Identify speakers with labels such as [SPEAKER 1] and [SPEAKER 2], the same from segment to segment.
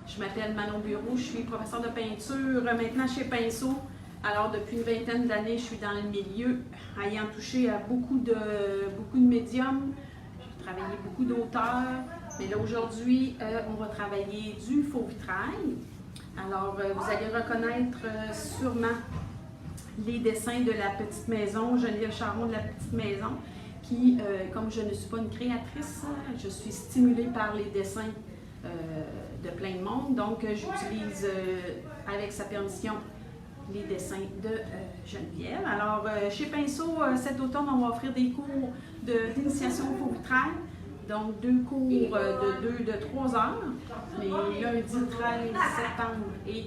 [SPEAKER 1] Je m'appelle Manon Bureau, je suis professeure de peinture maintenant chez Pinceau. Alors depuis une vingtaine d'années, je suis dans le milieu, ayant touché à beaucoup de médiums. J'ai travaillé beaucoup d'auteurs, mais là aujourd'hui, on va travailler du faux vitrail. Alors vous allez reconnaître sûrement les dessins de la petite maison, Geneviève Charron de la petite maison, qui, comme je ne suis pas une créatrice, je suis stimulée par les dessins de plein de monde, donc j'utilise avec sa permission les dessins de Geneviève. Alors, chez Pinceau, cet automne, on va offrir des cours d'initiation au faux vitrail, donc 2 cours de 3 heures, mais lundi 13 septembre et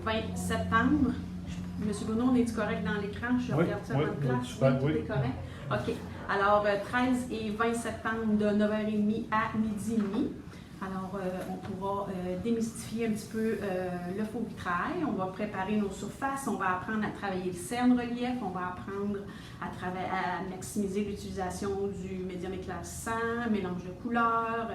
[SPEAKER 1] 20 septembre. Monsieur Bruno, on est-tu correct dans l'écran? Je regarde ça en place.
[SPEAKER 2] Super,
[SPEAKER 1] oui, tout est correct. OK. Alors, 13 et 20 septembre de 9h30 à 12h30. Alors, on pourra démystifier un petit peu le faux vitrail. On va préparer nos surfaces. On va apprendre à travailler le cerne-relief. On va apprendre à maximiser l'utilisation du médium éclaircissant, mélange de couleurs,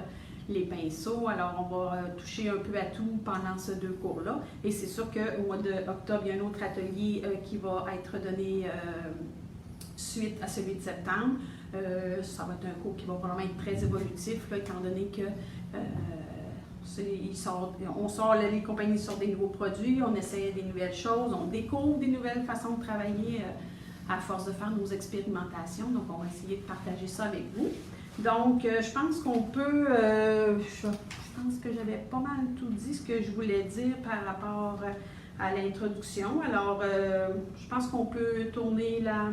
[SPEAKER 1] les pinceaux. Alors, on va toucher un peu à tout pendant ces 2 cours-là. Et c'est sûr qu'au mois d'octobre, il y a un autre atelier qui va être donné suite à celui de septembre. Ça va être un cours qui va vraiment être très évolutif, là, étant donné que les compagnies sortent des nouveaux produits, on essaie des nouvelles choses, on découvre des nouvelles façons de travailler à force de faire nos expérimentations. Donc, on va essayer de partager ça avec vous. Donc, je pense qu'on peut, je pense que j'avais pas mal tout dit ce que je voulais dire par rapport à l'introduction. Alors, je pense qu'on peut tourner la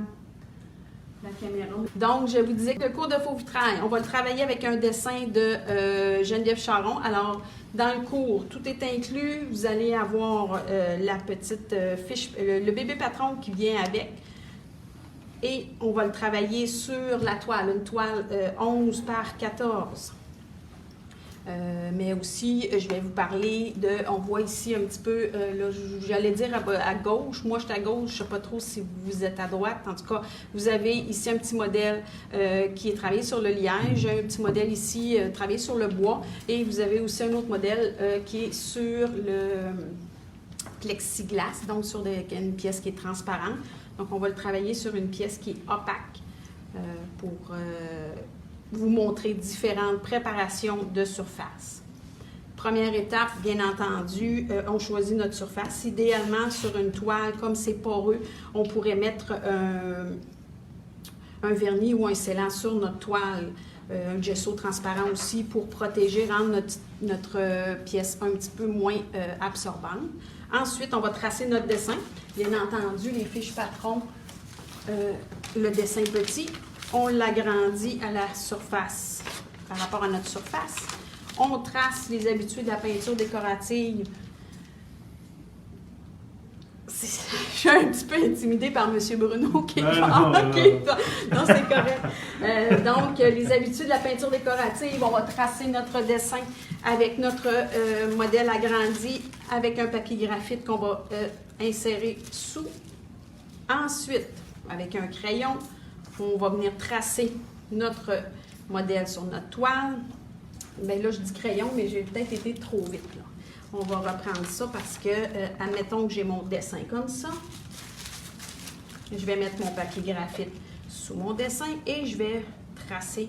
[SPEAKER 1] caméra. Donc, je vous disais que le cours de faux vitrail, on va le travailler avec un dessin de Geneviève Charron. Alors, dans le cours, tout est inclus. Vous allez avoir la petite fiche, le bébé patron qui vient avec. Et on va le travailler sur la toile, une toile 11 par 14. Mais aussi, je vais vous parler de, on voit ici un petit peu, là, j'allais dire à gauche, moi je suis à gauche, je ne sais pas trop si vous êtes à droite, en tout cas, vous avez ici un petit modèle qui est travaillé sur le liège, un petit modèle ici travaillé sur le bois, et vous avez aussi un autre modèle qui est sur le plexiglas, donc sur une pièce qui est transparente. Donc on va le travailler sur une pièce qui est opaque pour vous montrer différentes préparations de surface. Première étape, bien entendu, on choisit notre surface. Idéalement, sur une toile, comme c'est poreux, on pourrait mettre un vernis ou un scellant sur notre toile, un gesso transparent aussi pour protéger, rendre notre pièce un petit peu moins absorbante. Ensuite, on va tracer notre dessin. Bien entendu, les fiches patrons, le dessin petit, on l'agrandit à la surface, par rapport à notre surface. On trace les habitudes de la peinture décorative. Je suis un petit peu intimidée par M. Bruno qui est fort. Non, c'est correct. Donc, les habitudes de la peinture décorative, on va tracer notre dessin avec notre modèle agrandi, avec un papier graphite qu'on va insérer sous. Ensuite, avec un crayon, on va venir tracer notre modèle sur notre toile. Bien là, je dis crayon, mais j'ai peut-être été trop vite, là. On va reprendre ça parce que, admettons que j'ai mon dessin comme ça. Je vais mettre mon papier graphite sous mon dessin et je vais tracer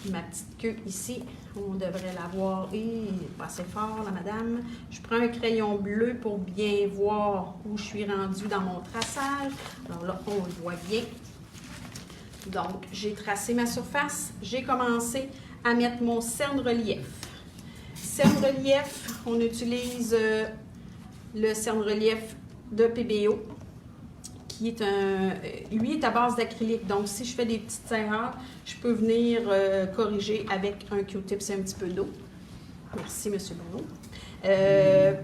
[SPEAKER 1] ma petite queue ici. On devrait la voir. Et pas assez fort, la madame. Je prends un crayon bleu pour bien voir où je suis rendue dans mon traçage. Alors là, on le voit bien. Donc, j'ai tracé ma surface. J'ai commencé à mettre mon cerne-relief. Cerne-relief, on utilise le cerne-relief de PBO, qui est lui est à base d'acrylique. Donc, si je fais des petites erreurs, je peux venir corriger avec un Q-tips et un petit peu d'eau. Merci, M. Bruno.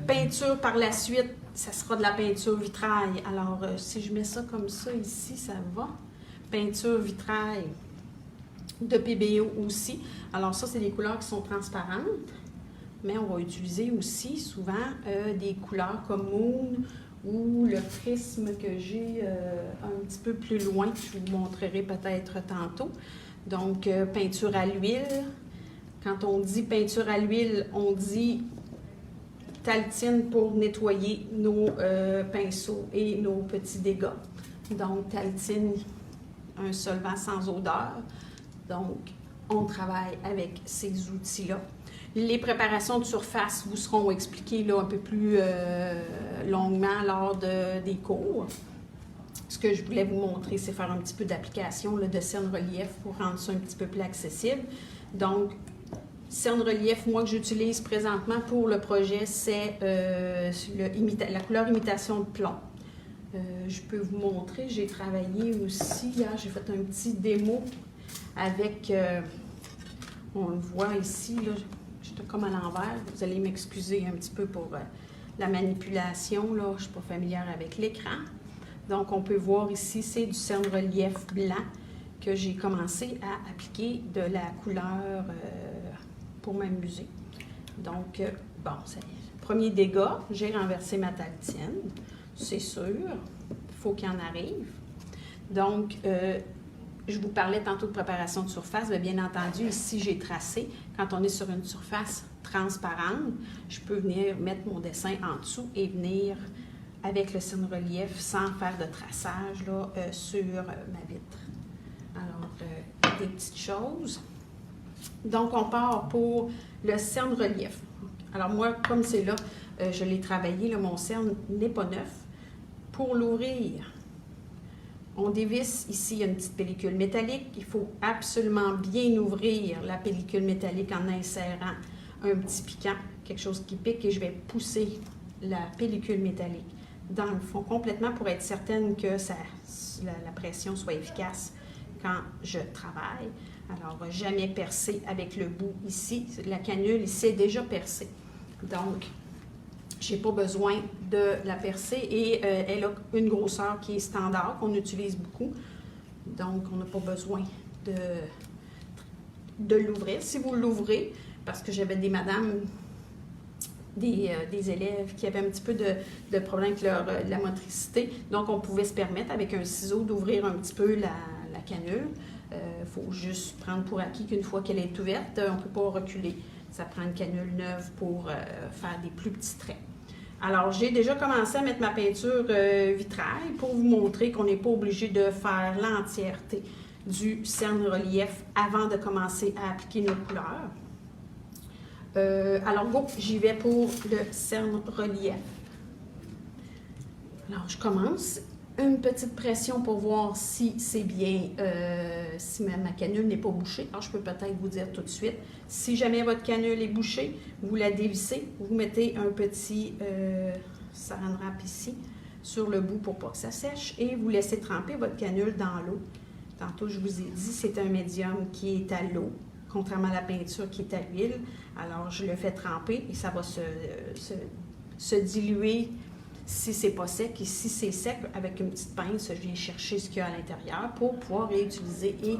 [SPEAKER 1] Peinture par la suite, ça sera de la peinture vitrail. Alors, si je mets ça comme ça ici, ça va. Peinture vitrail de PBO aussi. Alors, ça, c'est des couleurs qui sont transparentes. Mais on va utiliser aussi souvent des couleurs comme Moon ou le prisme que j'ai un petit peu plus loin, que je vous montrerai peut-être tantôt. Donc, peinture à l'huile, Quand on dit peinture à l'huile, on dit Taltine pour nettoyer nos pinceaux et nos petits dégâts. Donc, Taltine, un solvant sans odeur. Donc, on travaille avec ces outils-là. Les préparations de surface vous seront expliquées là, un peu plus longuement lors des cours. Ce que je voulais vous montrer, c'est faire un petit peu d'application de cerne relief pour rendre ça un petit peu plus accessible. Donc, cerne relief, moi, que j'utilise présentement pour le projet, c'est la couleur imitation de plomb. Je peux vous montrer, j'ai travaillé aussi, hier, j'ai fait un petit démo avec, on le voit ici, là, j'étais comme à l'envers, vous allez m'excuser un petit peu pour la manipulation, là, je ne suis pas familière avec l'écran. Donc, on peut voir ici, c'est du cerne relief blanc que j'ai commencé à appliquer de la couleur pour m'amuser. Donc, bon, c'est le premier dégât, j'ai renversé ma Taltine, c'est sûr, il faut qu'il en arrive. Donc, je vous parlais tantôt de préparation de surface, bien entendu, ici j'ai tracé. Quand on est sur une surface transparente, je peux venir mettre mon dessin en dessous et venir avec le cerne relief sans faire de traçage là, sur ma vitre. Alors, des petites choses. Donc, on part pour le cerne relief. Alors, moi, comme c'est là, je l'ai travaillé, là, mon cerne n'est pas neuf. Pour l'ouvrir, on dévisse ici, il y a une petite pellicule métallique. Il faut absolument bien ouvrir la pellicule métallique en insérant un petit piquant, quelque chose qui pique, et je vais pousser la pellicule métallique dans le fond complètement pour être certaine que la pression soit efficace quand je travaille. Alors, jamais percer avec le bout ici. La canule ici est déjà percée. Donc, je n'ai pas besoin de la percer et elle a une grosseur qui est standard, qu'on utilise beaucoup. Donc, on n'a pas besoin de l'ouvrir. Si vous l'ouvrez, parce que j'avais des madames, des élèves qui avaient un petit peu de problème avec la motricité, donc on pouvait se permettre avec un ciseau d'ouvrir un petit peu la canule. Il faut juste prendre pour acquis qu'une fois qu'elle est ouverte, on ne peut pas reculer. Ça prend une canule neuve pour faire des plus petits traits. Alors, j'ai déjà commencé à mettre ma peinture vitrail pour vous montrer qu'on n'est pas obligé de faire l'entièreté du cerne relief avant de commencer à appliquer nos couleurs. Alors, go, j'y vais pour le cerne relief. Alors, je commence. Une petite pression pour voir si c'est bien, si ma canule n'est pas bouchée. Alors, je peux peut-être vous dire tout de suite, si jamais votre canule est bouchée, vous la dévissez, vous mettez un petit saran wrap ici, sur le bout pour pas que ça sèche, et vous laissez tremper votre canule dans l'eau. Tantôt, je vous ai dit, c'est un médium qui est à l'eau, contrairement à la peinture qui est à l'huile. Alors, je le fais tremper et ça va se diluer si c'est pas sec. Et si c'est sec, avec une petite pince, je viens chercher ce qu'il y a à l'intérieur pour pouvoir réutiliser et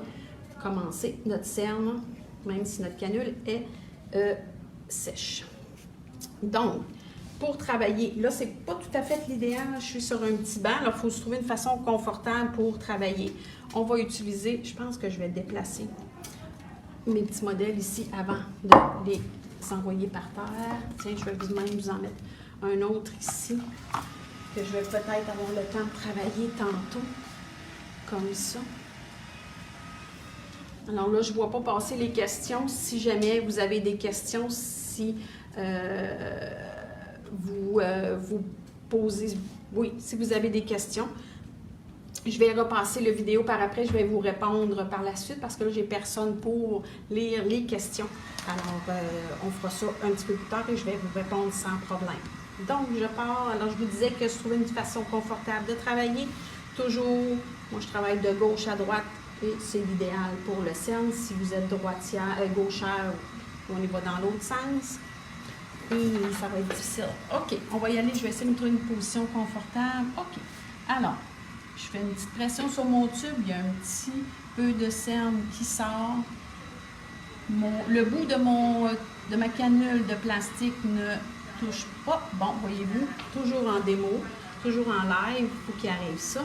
[SPEAKER 1] commencer notre cerne, même si notre canule est sèche. Donc, pour travailler, là, c'est pas tout à fait l'idéal. Je suis sur un petit banc. Alors, il faut se trouver une façon confortable pour travailler. On va utiliser, je pense que je vais déplacer mes petits modèles ici avant de les envoyer par terre. Tiens, je vais même vous en mettre un autre ici, que je vais peut-être avoir le temps de travailler tantôt, comme ça. Alors là, je ne vois pas passer les questions. Si jamais vous avez des questions, si vous posez, oui, si vous avez des questions, je vais repasser la vidéo par après, je vais vous répondre par la suite parce que là, j'ai personne pour lire les questions. Alors, on fera ça un petit peu plus tard et je vais vous répondre sans problème. Donc, je pars. Alors, je vous disais que je trouvais une façon confortable de travailler. Toujours, moi, je travaille de gauche à droite et c'est l'idéal pour le cerne. Si vous êtes droitière, gauchère, on y va dans l'autre sens. Et ça va être difficile. OK, on va y aller. Je vais essayer de me trouver une position confortable. OK. Alors, je fais une petite pression sur mon tube. Il y a un petit peu de cerne qui sort. Le bout de ma canule de plastique ne touche pas. Bon, voyez-vous, toujours en démo, toujours en live, il faut qu'il arrive ça.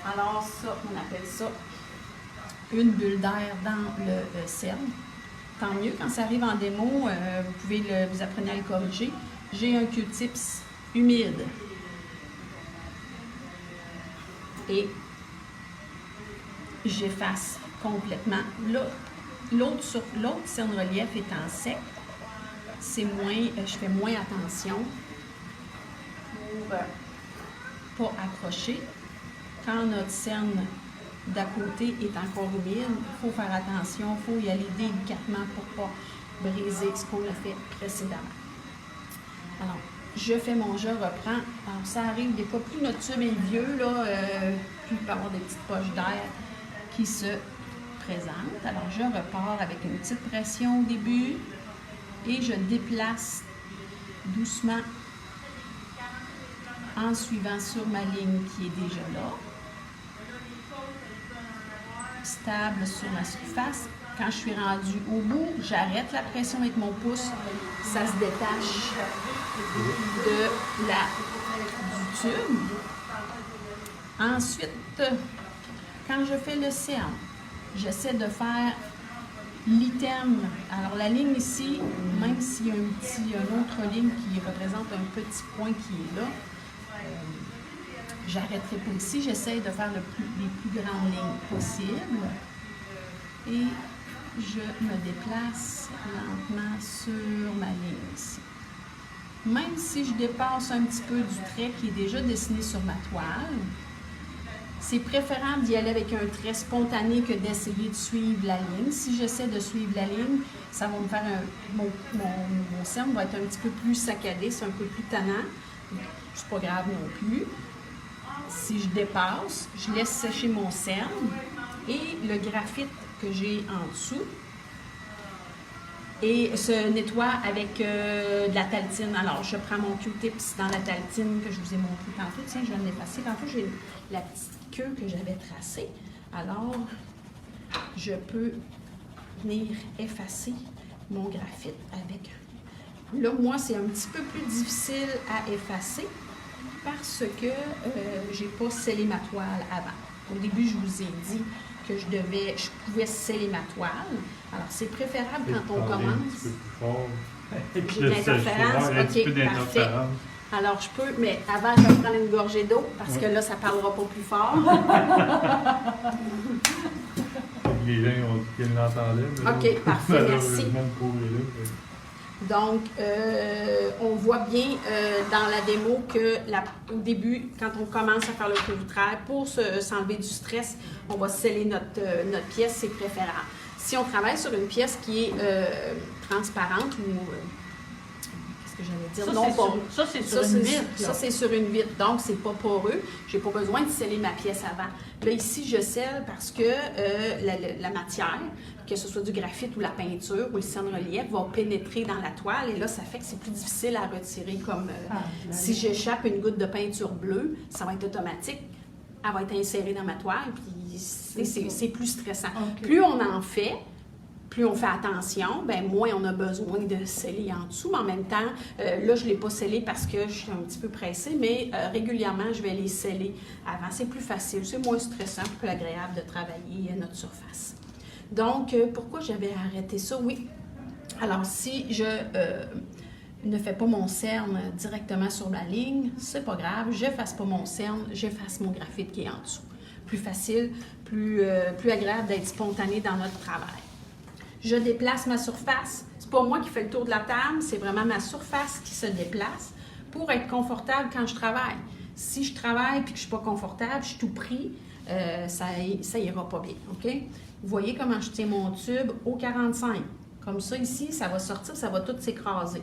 [SPEAKER 1] Alors ça, on appelle ça une bulle d'air dans le cerne. tant mieux. Quand ça arrive en démo, vous apprenez à le corriger. J'ai un Q-tips humide. Et j'efface complètement. L'autre cerne relief étant sec, je fais moins attention pour pas accrocher. Quand notre cerne d'à côté est encore humide, il faut faire attention, il faut y aller délicatement pour ne pas briser ce qu'on a fait précédemment. Alors, je reprends. Alors, ça arrive des fois, plus notre tube est vieux, plus il peut y avoir des petites poches d'air qui se présentent. Alors, je repars avec une petite pression au début et je déplace doucement en suivant sur ma ligne qui est déjà là. Stable sur ma surface. Quand je suis rendue au bout, j'arrête la pression avec mon pouce. Ça se détache du tube. Ensuite, quand je fais le cerne, j'essaie de faire l'item. Alors la ligne ici, même s'il y a une autre ligne qui représente un petit point qui est là, j'arrêterai pas ici. J'essaie de faire les plus grandes lignes possibles. Et je me déplace lentement sur ma ligne ici. Même si je dépasse un petit peu du trait qui est déjà dessiné sur ma toile, c'est préférable d'y aller avec un trait spontané que d'essayer de suivre la ligne. Si j'essaie de suivre la ligne, ça va me faire mon cerne va être un petit peu plus saccadé, c'est un peu plus tannant. C'est pas grave non plus. Si je dépasse, je laisse sécher mon cerne et le graphite que j'ai en dessous et se nettoie avec de la taltine. Alors, je prends mon Q-tips dans la taltine que je vous ai montré tantôt. Tiens, je viens de l'effacer. Tantôt, j'ai la petite queue que j'avais tracée. Alors, je peux venir effacer mon graphite avec. Là, moi, c'est un petit peu plus difficile à effacer parce que je n'ai pas scellé ma toile avant. Au début, je vous ai dit que je pouvais sceller ma toile. Alors, c'est préférable quand on commence. J'ai de l'interférence. OK, parfait. Alors, je peux, mais avant, je vais prendre une gorgée d'eau parce que là, ça ne parlera pas plus fort.
[SPEAKER 2] Les gens ont dit qu'ils l'entendaient.
[SPEAKER 1] OK, parfait, merci. Donc, on voit bien dans la démo que au début, quand on commence à faire le vitrail, pour s'enlever du stress, on va sceller notre pièce, c'est préférable. Si on travaille sur une pièce qui est transparente ou qu'est-ce que j'allais dire?
[SPEAKER 3] Ça, c'est sur une vitre.
[SPEAKER 1] Ça, c'est sur une vitre, donc c'est pas poreux. J'ai pas besoin de sceller ma pièce avant. Là, ici, je scelle parce que la matière, que ce soit du graphite ou la peinture ou le cerne relief, va pénétrer dans la toile et là, ça fait que c'est plus difficile à retirer. Comme si j'échappe une goutte de peinture bleue, ça va être automatique. Elle va être insérée dans ma toile, puis c'est plus stressant. Okay. Plus on en fait, plus on fait attention, bien, moins on a besoin de sceller en dessous. Mais en même temps, là, je ne l'ai pas scellé parce que je suis un petit peu pressée, mais régulièrement, je vais les sceller avant. C'est plus facile, c'est moins stressant, plus agréable de travailler notre surface. Donc, pourquoi j'avais arrêté ça? Oui. Alors, si je ne fais pas mon cerne directement sur ma ligne, c'est pas grave, j'efface pas mon cerne, j'efface mon graphite qui est en dessous. Plus facile, plus agréable d'être spontané dans notre travail. Je déplace ma surface. C'est pas moi qui fais le tour de la table, c'est vraiment ma surface qui se déplace pour être confortable quand je travaille. Si je travaille et que je ne suis pas confortable, je suis tout pris, ça ira pas bien, OK? Vous voyez comment je tiens mon tube au 45. Comme ça, ici, ça va sortir, ça va tout s'écraser.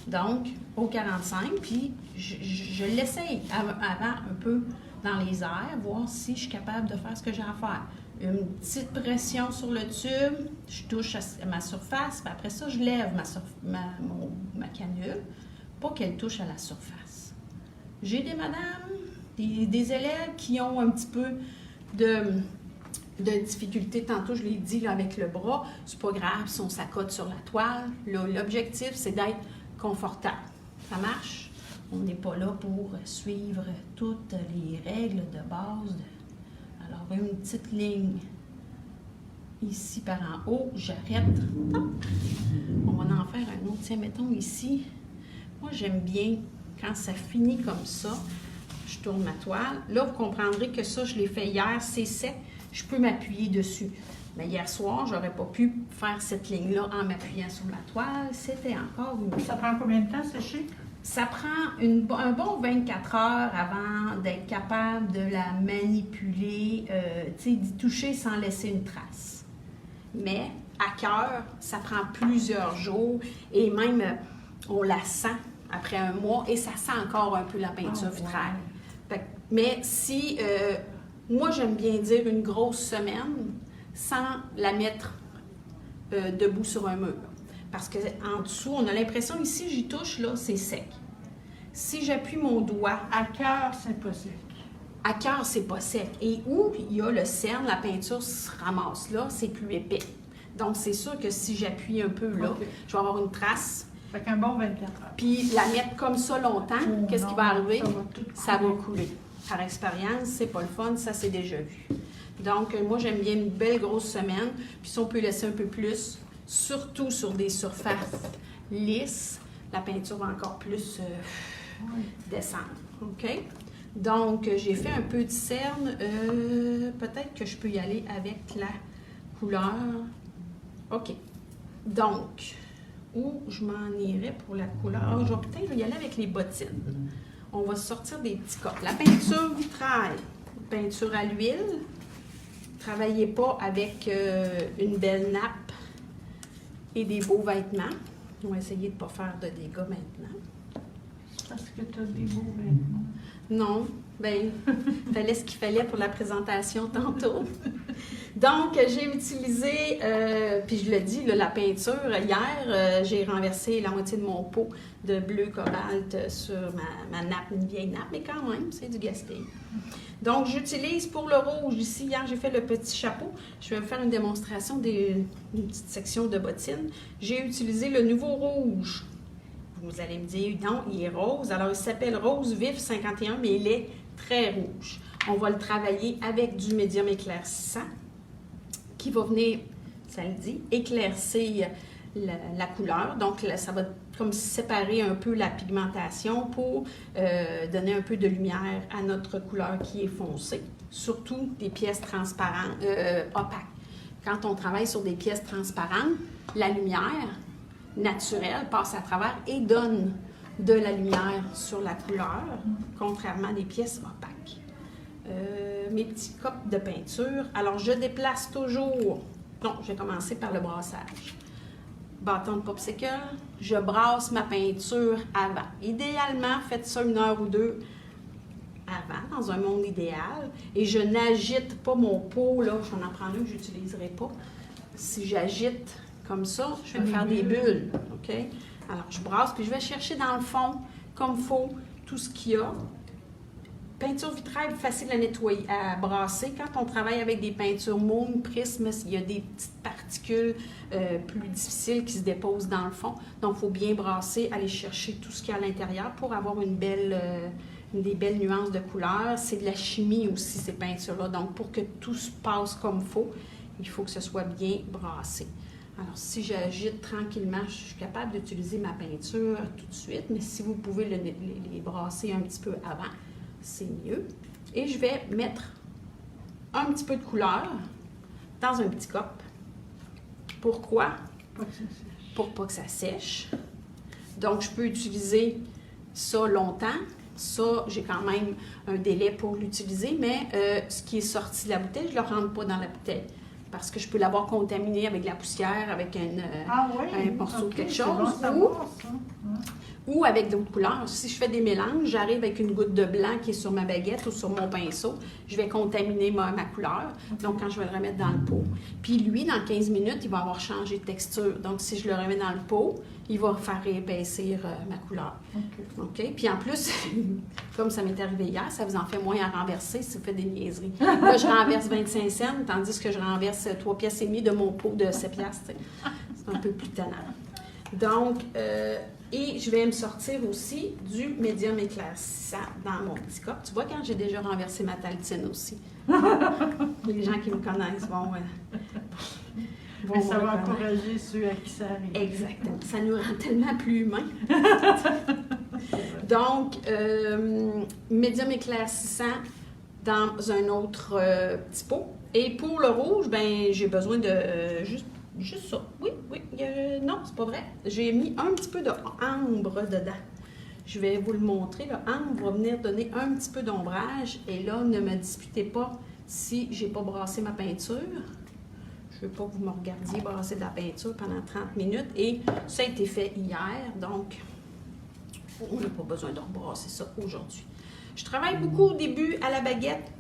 [SPEAKER 1] Donc, au 45, puis je l'essaye avant un peu dans les airs, voir si je suis capable de faire ce que j'ai à faire. Une petite pression sur le tube, je touche à ma surface, puis après ça, je lève ma canule pour qu'elle touche à la surface. J'ai des madames, des élèves qui ont un petit peu de difficulté. Tantôt, je l'ai dit là, avec le bras, c'est pas grave si on s'accote sur la toile. L'objectif, c'est d'être confortable. Ça marche? On n'est pas là pour suivre toutes les règles de base. Alors, une petite ligne ici par en haut, j'arrête. On va en faire un autre. Tiens, mettons ici. Moi, j'aime bien quand ça finit comme ça. Je tourne ma toile. Là, vous comprendrez que ça, je l'ai fait hier, c'est sec. Je peux m'appuyer dessus. Mais hier soir, j'aurais pas pu faire cette ligne-là en m'appuyant sur la toile. C'était encore une...
[SPEAKER 3] Ça prend combien de temps sécher?
[SPEAKER 1] Ça prend un bon 24 heures avant d'être capable de la manipuler, d'y toucher sans laisser une trace. Mais à cœur, ça prend plusieurs jours et même on la sent après un mois et ça sent encore un peu la peinture vitraille. Mais si, moi j'aime bien dire une grosse semaine sans la mettre debout sur un mur. Parce qu'en dessous, on a l'impression ici, j'y touche, là, c'est sec. Si j'appuie mon doigt...
[SPEAKER 3] À cœur, c'est pas sec.
[SPEAKER 1] À cœur, c'est pas sec. Et où il y a le cerne, la peinture se ramasse là, c'est plus épais. Donc, c'est sûr que si j'appuie un peu là, je vais avoir une trace.
[SPEAKER 3] Fait qu'un bon 24 heures.
[SPEAKER 1] Puis la mettre comme ça longtemps, qu'est-ce qui va arriver? Ça va
[SPEAKER 3] couler.
[SPEAKER 1] couler. Par expérience, c'est pas le fun, ça c'est déjà vu. Donc, moi, j'aime bien une belle grosse semaine. Puis si on peut laisser un peu plus, surtout sur des surfaces lisses, la peinture va encore plus descendre. OK? Donc, j'ai fait un peu de cerne. Peut-être que je peux y aller avec la couleur. OK. Donc, où je m'en irais pour la couleur? Je vais peut-être y aller avec les bottines. On va sortir des petits copes. La peinture vitraille, peinture à l'huile. Travaillez pas avec une belle nappe et des beaux vêtements. On va essayer de ne pas faire de dégâts maintenant.
[SPEAKER 3] Parce que tu as des beaux vêtements.
[SPEAKER 1] Non, bien, il fallait ce qu'il fallait pour la présentation tantôt. Donc, j'ai utilisé, puis je le dis, là, la peinture. Hier, j'ai renversé la moitié de mon pot de bleu cobalt sur ma nappe, une vieille nappe, mais quand même, c'est du gaspillage. Donc, j'utilise pour le rouge, ici, hier, j'ai fait le petit chapeau. Je vais vous faire une démonstration d'une petite section de bottines. J'ai utilisé le nouveau rouge. Vous allez me dire, non, il est rose. Alors, il s'appelle Rose Vif 51, mais il est très rouge. On va le travailler avec du médium éclaircissant qui va venir, ça le dit, éclaircir la couleur. Donc, là, ça va comme séparer un peu la pigmentation pour donner un peu de lumière à notre couleur qui est foncée. Surtout des pièces transparentes, opaques. Quand on travaille sur des pièces transparentes, la lumière naturelle passe à travers et donne de la lumière sur la couleur, contrairement à des pièces opaques. Mes petits copes de peinture. Alors, je déplace toujours... Non, je vais commencer par le brassage. Bâton de popsicle, je brasse ma peinture avant. Idéalement, faites ça 1 heure ou 2 avant, dans un monde idéal. Et je n'agite pas mon pot, là, je vais en prendre un que je n'utiliserai pas. Si j'agite comme ça, je vais faire des bulles. OK? Alors, je brasse, puis je vais chercher dans le fond, comme il faut, tout ce qu'il y a. Peinture vitraille, facile à nettoyer, à brasser. Quand on travaille avec des peintures mauve, prisme, il y a des petites particules plus difficiles qui se déposent dans le fond. Donc, il faut bien brasser, aller chercher tout ce qu'il y a à l'intérieur pour avoir des belles nuances de couleurs. C'est de la chimie aussi, ces peintures-là. Donc, pour que tout se passe comme il faut que ce soit bien brassé. Alors, si j'agite tranquillement, je suis capable d'utiliser ma peinture tout de suite, mais si vous pouvez les brasser un petit peu avant, c'est mieux. Et je vais mettre un petit peu de couleur dans un petit cop. Pourquoi? Pour pas que ça sèche. Donc, je peux utiliser ça longtemps. Ça, j'ai quand même un délai pour l'utiliser, mais ce qui est sorti de la bouteille, je ne le rentre pas dans la bouteille. Parce que je peux l'avoir contaminé avec la poussière, avec un morceau de quelque chose, ou avec d'autres couleurs. Si je fais des mélanges, j'arrive avec une goutte de blanc qui est sur ma baguette ou sur mon pinceau, je vais contaminer ma couleur. Donc, quand je vais le remettre dans le pot. Puis lui, dans 15 minutes, il va avoir changé de texture. Donc, si je le remets dans le pot, il va faire réépaissir ma couleur. OK? Puis en plus, comme ça m'est arrivé hier, ça vous en fait moins à renverser si vous faites des niaiseries. Là, je renverse 25 cents, tandis que je renverse 3,5 pièces de mon pot de 7 piastres. C'est un peu plus tannant. Donc, et je vais me sortir aussi du médium éclaircissant dans mon petit cop. Tu vois, quand j'ai déjà renversé ma taltine aussi. Les gens qui me connaissent vont...
[SPEAKER 3] Mais ça va
[SPEAKER 1] reconnaître.
[SPEAKER 3] encourager ceux à qui ça arrive.
[SPEAKER 1] Exactement. Ça nous rend tellement plus humains. Donc, médium éclaircissant dans un autre petit pot. Et pour le rouge, ben j'ai besoin de juste ça. Oui. Non, c'est pas vrai. J'ai mis un petit peu d'ambre dedans. Je vais vous le montrer. L'ambre va venir donner un petit peu d'ombrage. Et là, ne me disputez pas si j'ai pas brassé ma peinture. Je veux pas que vous me regardiez brasser de la peinture pendant 30 minutes. Et ça a été fait hier, donc on n'a pas besoin de rebrasser ça aujourd'hui. Je travaille beaucoup au début à la baguette,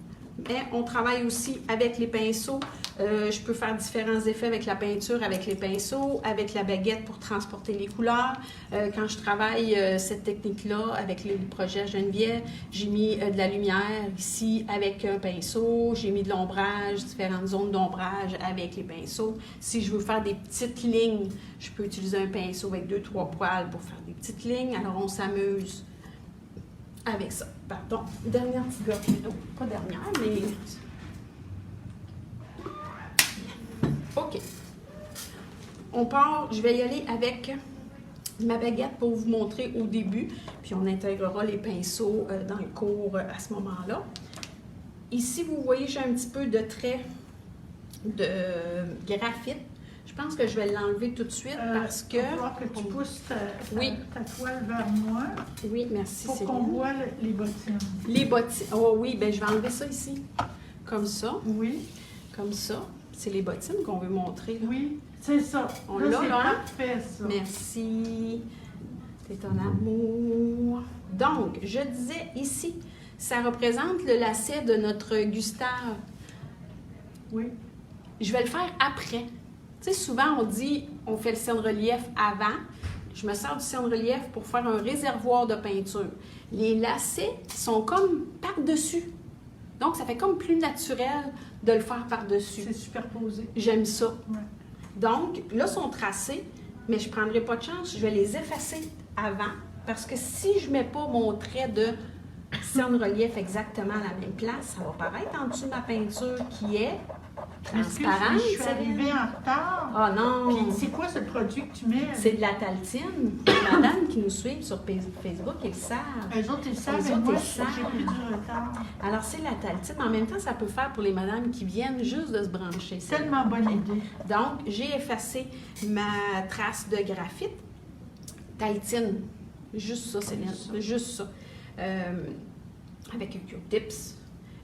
[SPEAKER 1] mais on travaille aussi avec les pinceaux. Je peux faire différents effets avec la peinture, avec les pinceaux, avec la baguette pour transporter les couleurs. Quand je travaille cette technique-là avec les projets Geneviève, j'ai mis de la lumière ici avec un pinceau. J'ai mis de l'ombrage, différentes zones d'ombrage avec les pinceaux. Si je veux faire des petites lignes, je peux utiliser un pinceau avec 2-3 poils pour faire des petites lignes. Alors, on s'amuse avec ça. Pardon, dernière petite gorgée d'eau. Pas dernière, mais... OK. On part, je vais y aller avec ma baguette pour vous montrer au début, puis on intégrera les pinceaux dans le cours à ce moment-là. Ici, vous voyez, j'ai un petit peu de trait de graphite. Je pense que je vais l'enlever tout de suite parce que...
[SPEAKER 3] Il va falloir que tu pousses ta toile vers moi
[SPEAKER 1] Oui, merci,
[SPEAKER 3] pour
[SPEAKER 1] Céline.
[SPEAKER 3] qu'on voit les bottines.
[SPEAKER 1] Les bottines. Oh oui, ben je vais enlever ça ici. Comme ça.
[SPEAKER 3] Oui,
[SPEAKER 1] Comme ça. C'est les bottines qu'on veut montrer. Là.
[SPEAKER 3] oui, c'est ça.
[SPEAKER 1] On
[SPEAKER 3] Là,
[SPEAKER 1] l'a,
[SPEAKER 3] c'est
[SPEAKER 1] là, hein?
[SPEAKER 3] parfait, ça.
[SPEAKER 1] Merci. C'est un amour. Donc, je disais ici, ça représente le lacet de notre Gustave.
[SPEAKER 3] Oui.
[SPEAKER 1] Je vais le faire après. Tu sais, souvent, on dit, on fait le cerne-relief avant. Je me sers du cerne-relief pour faire un réservoir de peinture. Les lacets sont comme par-dessus. Donc, ça fait comme plus naturel de le faire par-dessus.
[SPEAKER 3] C'est superposé.
[SPEAKER 1] J'aime ça.
[SPEAKER 3] Ouais.
[SPEAKER 1] Donc, là, ils sont tracés, mais je ne prendrai pas de chance. Je vais les effacer avant, parce que si je ne mets pas mon trait de cerne-relief exactement à la même place, ça va paraître en dessous de ma peinture qui est transparente.
[SPEAKER 3] Je suis arrivée en retard.
[SPEAKER 1] Ah non!
[SPEAKER 3] Puis c'est quoi ce produit que tu mets?
[SPEAKER 1] C'est de la taltine. Les madames qui nous suivent sur Facebook, ils savent.
[SPEAKER 3] Eux autres, ils savent,
[SPEAKER 1] Eux
[SPEAKER 3] mais
[SPEAKER 1] autres,
[SPEAKER 3] moi,
[SPEAKER 1] ils
[SPEAKER 3] j'ai
[SPEAKER 1] savent.
[SPEAKER 3] pris du retard.
[SPEAKER 1] Alors, c'est la taltine. En même temps, ça peut faire pour les madames qui viennent juste de se brancher.
[SPEAKER 3] C'est tellement bonne idée.
[SPEAKER 1] Donc, j'ai effacé ma trace de graphite. Taltine. Juste ça, Céline. Juste ça. Avec un Q-tips.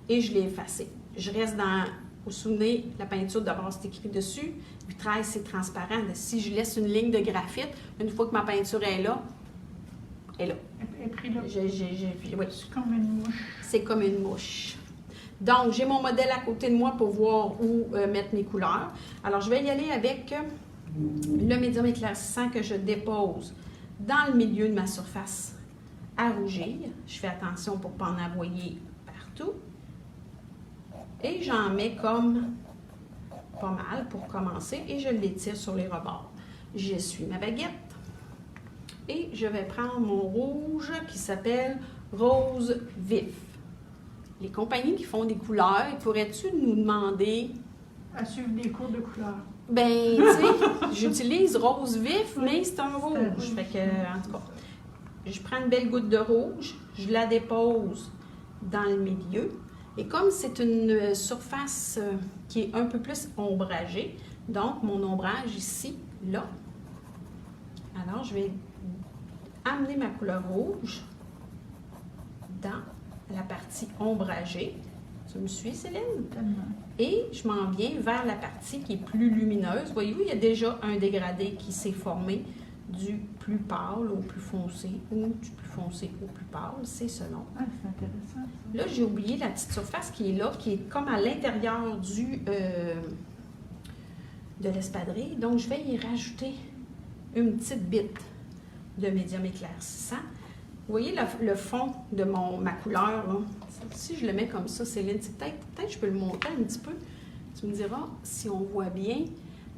[SPEAKER 1] Et je l'ai effacé. Je reste dans... Vous vous souvenez, la peinture, d'abord, c'est écrit dessus. Vitrail, c'est transparent. Si je laisse une ligne de graphite, une fois que ma peinture est là, elle est là.
[SPEAKER 3] Elle est prise là.
[SPEAKER 1] Oui,
[SPEAKER 3] C'est comme une mouche.
[SPEAKER 1] c'est comme une mouche. Donc, j'ai mon modèle à côté de moi pour voir où mettre mes couleurs. Alors, je vais y aller avec le médium éclaircissant que je dépose dans le milieu de ma surface à rougir. Je fais attention pour ne pas en envoyer partout. Et j'en mets comme pas mal pour commencer et je l'étire sur les rebords. J'essuie ma baguette et je vais prendre mon rouge qui s'appelle Rose Vif. Les compagnies qui font des couleurs, pourrais-tu nous demander...
[SPEAKER 3] À suivre des cours de couleur.
[SPEAKER 1] Ben, tu sais, j'utilise Rose Vif, mais c'est un rouge.
[SPEAKER 3] rouge.
[SPEAKER 1] Fait que, en tout cas, je prends une belle goutte de rouge, je la dépose dans le milieu. Et comme c'est une surface qui est un peu plus ombragée, donc mon ombrage ici, là, alors je vais amener ma couleur rouge dans la partie ombragée. Tu me suis, Céline?
[SPEAKER 3] Tellement.
[SPEAKER 1] Et je m'en viens vers la partie qui est plus lumineuse. Voyez-vous, il y a déjà un dégradé qui s'est formé du plus pâle au plus foncé ou du plus foncé au plus pâle, c'est selon.
[SPEAKER 3] Ah, c'est intéressant. Ça.
[SPEAKER 1] Là, j'ai oublié la petite surface qui est là, qui est comme à l'intérieur de l'espadrille. Donc, je vais y rajouter une petite bite de médium éclaircissant. Vous voyez le fond de ma couleur, là? Si je le mets comme ça, Céline, peut-être que je peux le monter un petit peu. Tu me diras si on voit bien.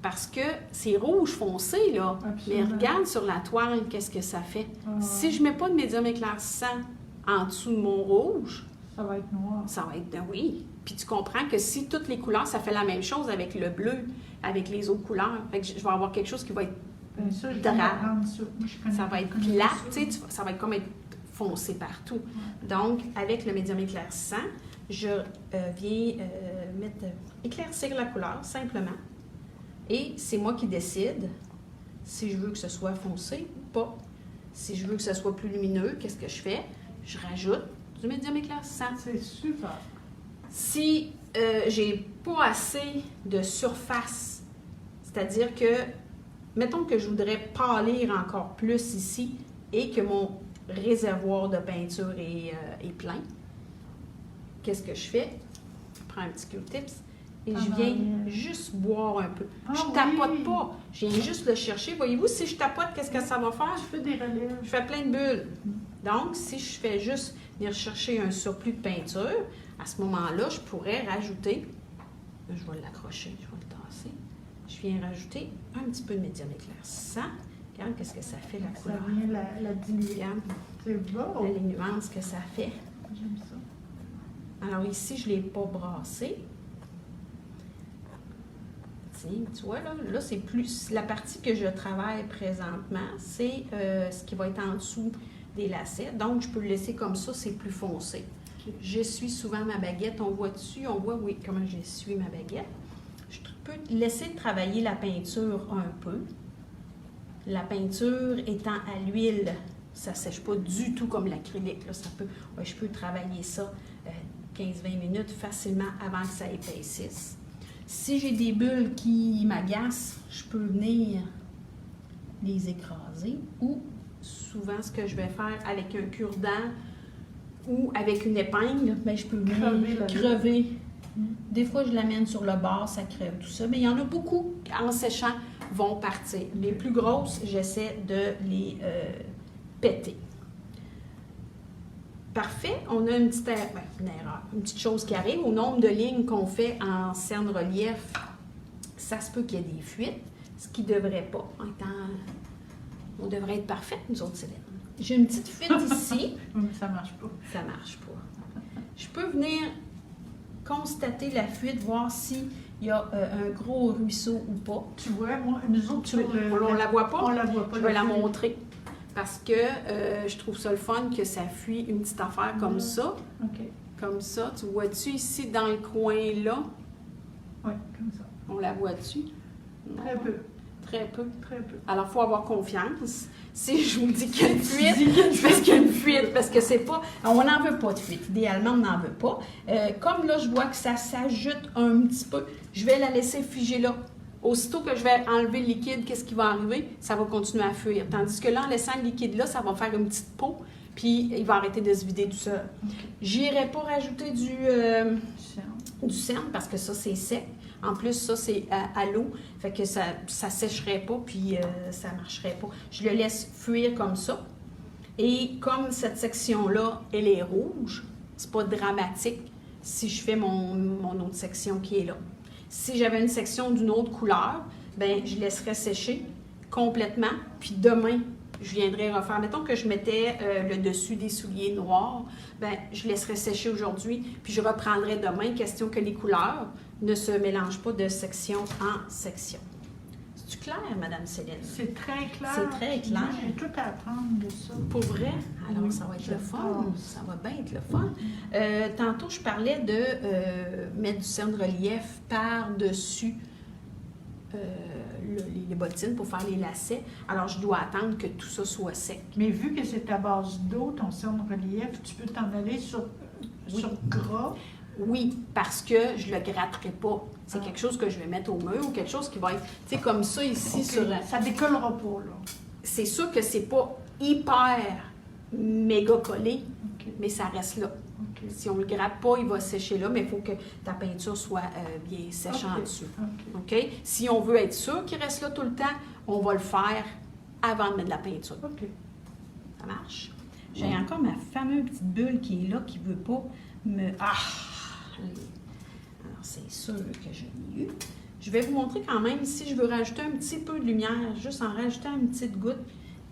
[SPEAKER 1] Parce que c'est rouge foncé, là.
[SPEAKER 3] Absolument.
[SPEAKER 1] Mais regarde sur la toile, qu'est-ce que ça fait. Si je ne mets pas de médium éclaircissant en dessous de mon rouge,
[SPEAKER 3] Ça va être noir.
[SPEAKER 1] Ça va être, oui. Puis tu comprends que si toutes les couleurs, ça fait la même chose avec le bleu, avec les autres couleurs. Fait que je vais avoir quelque chose qui va être
[SPEAKER 3] Ben ça, je vais
[SPEAKER 1] drap.
[SPEAKER 3] apprendre ça. Moi, je connais-
[SPEAKER 1] Ça va être
[SPEAKER 3] je connais
[SPEAKER 1] plat,
[SPEAKER 3] ça.
[SPEAKER 1] tu sais, ça va être comme être foncé partout. Donc, avec le médium éclaircissant, je viens éclaircir la couleur simplement. Et c'est moi qui décide si je veux que ce soit foncé ou pas. Si je veux que ce soit plus lumineux, qu'est-ce que je fais? Je rajoute du médium éclaircissant.
[SPEAKER 3] C'est super.
[SPEAKER 1] Si j'ai pas assez de surface, c'est-à-dire que, mettons que je voudrais pâlir encore plus ici et que mon réservoir de peinture est plein, qu'est-ce que je fais? Je prends un petit Q-tips et je viens juste boire un peu.
[SPEAKER 3] Ah
[SPEAKER 1] Je tapote
[SPEAKER 3] oui.
[SPEAKER 1] pas, je viens juste le chercher. Voyez-vous, si je tapote, qu'est-ce que ça va faire?
[SPEAKER 3] Je fais des relèves.
[SPEAKER 1] Je fais plein de bulles. Donc, si je fais juste venir chercher un surplus de peinture, à ce moment-là, je pourrais rajouter, je vais l'accrocher, je vais le tasser, je viens rajouter un petit peu de médium éclaircissant. Regarde qu'est-ce que ça fait la
[SPEAKER 3] Ça
[SPEAKER 1] couleur.
[SPEAKER 3] vient la diluer.
[SPEAKER 1] Regarde
[SPEAKER 3] C'est beau.
[SPEAKER 1] les nuances que ça fait.
[SPEAKER 3] J'aime ça.
[SPEAKER 1] Alors ici, je ne l'ai pas brassé. Tiens, tu vois, là c'est plus... La partie que je travaille présentement, c'est ce qui va être en dessous des lacets. Donc, je peux le laisser comme ça, c'est plus foncé. J'essuie souvent ma baguette. On voit dessus, on voit, oui, comment j'essuie ma baguette. Je peux laisser travailler la peinture un peu. La peinture étant à l'huile, ça ne sèche pas du tout comme l'acrylique. Là, ça peut, ouais, je peux travailler ça 15-20 minutes facilement avant que ça épaississe. Si j'ai des bulles qui m'agacent, je peux venir les écraser ou souvent ce que je vais faire avec un cure-dent ou avec une épingle, bien, je peux venir crever. Des fois, je l'amène sur le bord, ça crève tout ça. Mais il y en a beaucoup, en séchant, vont partir. Les plus grosses, j'essaie de les péter. Parfait. On a une petite erreur, une petite chose qui arrive. Au nombre de lignes qu'on fait en cerne relief, ça se peut qu'il y ait des fuites, ce qui ne devrait pas. On devrait être parfaite, nous autres, Céline. J'ai une petite fuite ici.
[SPEAKER 3] Mais ça ne marche pas.
[SPEAKER 1] Ça marche pas. Je peux venir constater la fuite, voir s'il y a un gros ruisseau ou pas.
[SPEAKER 3] Tu vois, moi, nous autres,
[SPEAKER 1] On la voit pas?
[SPEAKER 3] On la voit pas.
[SPEAKER 1] Je vais la montrer. Parce que je trouve ça le fun que ça fuit une petite affaire comme ça.
[SPEAKER 3] OK.
[SPEAKER 1] Comme ça. Tu vois-tu ici dans le coin-là?
[SPEAKER 3] Oui, comme ça.
[SPEAKER 1] On la voit-tu?
[SPEAKER 3] Très peu.
[SPEAKER 1] Très peu.
[SPEAKER 3] Très peu.
[SPEAKER 1] Alors, il faut avoir confiance. Si je vous dis qu'il y a une fuite, c'est parce qu'il y a une fuite, parce que c'est pas... On n'en veut pas de fuite. Idéalement, on n'en veut pas. Comme là, je vois que ça s'ajoute un petit peu, je vais la laisser figer là. Aussitôt que je vais enlever le liquide, qu'est-ce qui va arriver? Ça va continuer à fuir. Tandis que là, en laissant le liquide là, ça va faire une petite peau, puis il va arrêter de se vider tout seul.
[SPEAKER 3] Okay.
[SPEAKER 1] J'irai pas rajouter du cerne, parce que ça, c'est sec. En plus, ça, c'est à l'eau, fait que ça sécherait pas, puis ça marcherait pas. Je le laisse fuir comme ça. Et comme cette section-là, elle est rouge, c'est pas dramatique si je fais mon autre section qui est là. Si j'avais une section d'une autre couleur, bien, je laisserais sécher complètement, puis demain, je viendrai refaire. Mettons que je mettais le dessus des souliers noirs, bien, je laisserais sécher aujourd'hui, puis je reprendrai demain, question que les couleurs ne se mélangent pas de section en section. C'est-tu clair, Madame Céline?
[SPEAKER 3] C'est très clair.
[SPEAKER 1] C'est très clair.
[SPEAKER 3] Moi, j'ai tout à apprendre de ça.
[SPEAKER 1] Pour vrai? Alors,
[SPEAKER 3] Oui,
[SPEAKER 1] ça va être le fun.
[SPEAKER 3] j'adore.
[SPEAKER 1] Ça va bien être le fun. Tantôt, je parlais de mettre du cerne relief par-dessus les bottines pour faire les lacets. Alors, je dois attendre que tout ça soit sec.
[SPEAKER 3] Mais vu que c'est à base d'eau, ton cerne relief, tu peux t'en aller sur gras.
[SPEAKER 1] Oui, parce que je le gratterai pas. C'est quelque chose que je vais mettre au mur ou quelque chose qui va être, tu sais, comme ça ici.
[SPEAKER 3] Okay.
[SPEAKER 1] Sur.
[SPEAKER 3] Ça décollera pas, là.
[SPEAKER 1] C'est sûr que c'est pas hyper méga collé,
[SPEAKER 3] Okay.
[SPEAKER 1] mais ça reste là.
[SPEAKER 3] OK.
[SPEAKER 1] Si on ne le gratte pas, il va sécher là, mais il faut que ta peinture soit bien sèche en dessous.
[SPEAKER 3] OK.
[SPEAKER 1] OK? Si on veut être sûr qu'il reste là tout le temps, on va le faire avant de mettre de la peinture.
[SPEAKER 3] OK.
[SPEAKER 1] Ça marche? J'ai encore ma fameuse petite bulle qui est là, qui ne veut pas me... Ah! Alors, c'est sûr que je l'ai eu. Je vais vous montrer quand même, si je veux rajouter un petit peu de lumière, juste en rajoutant une petite goutte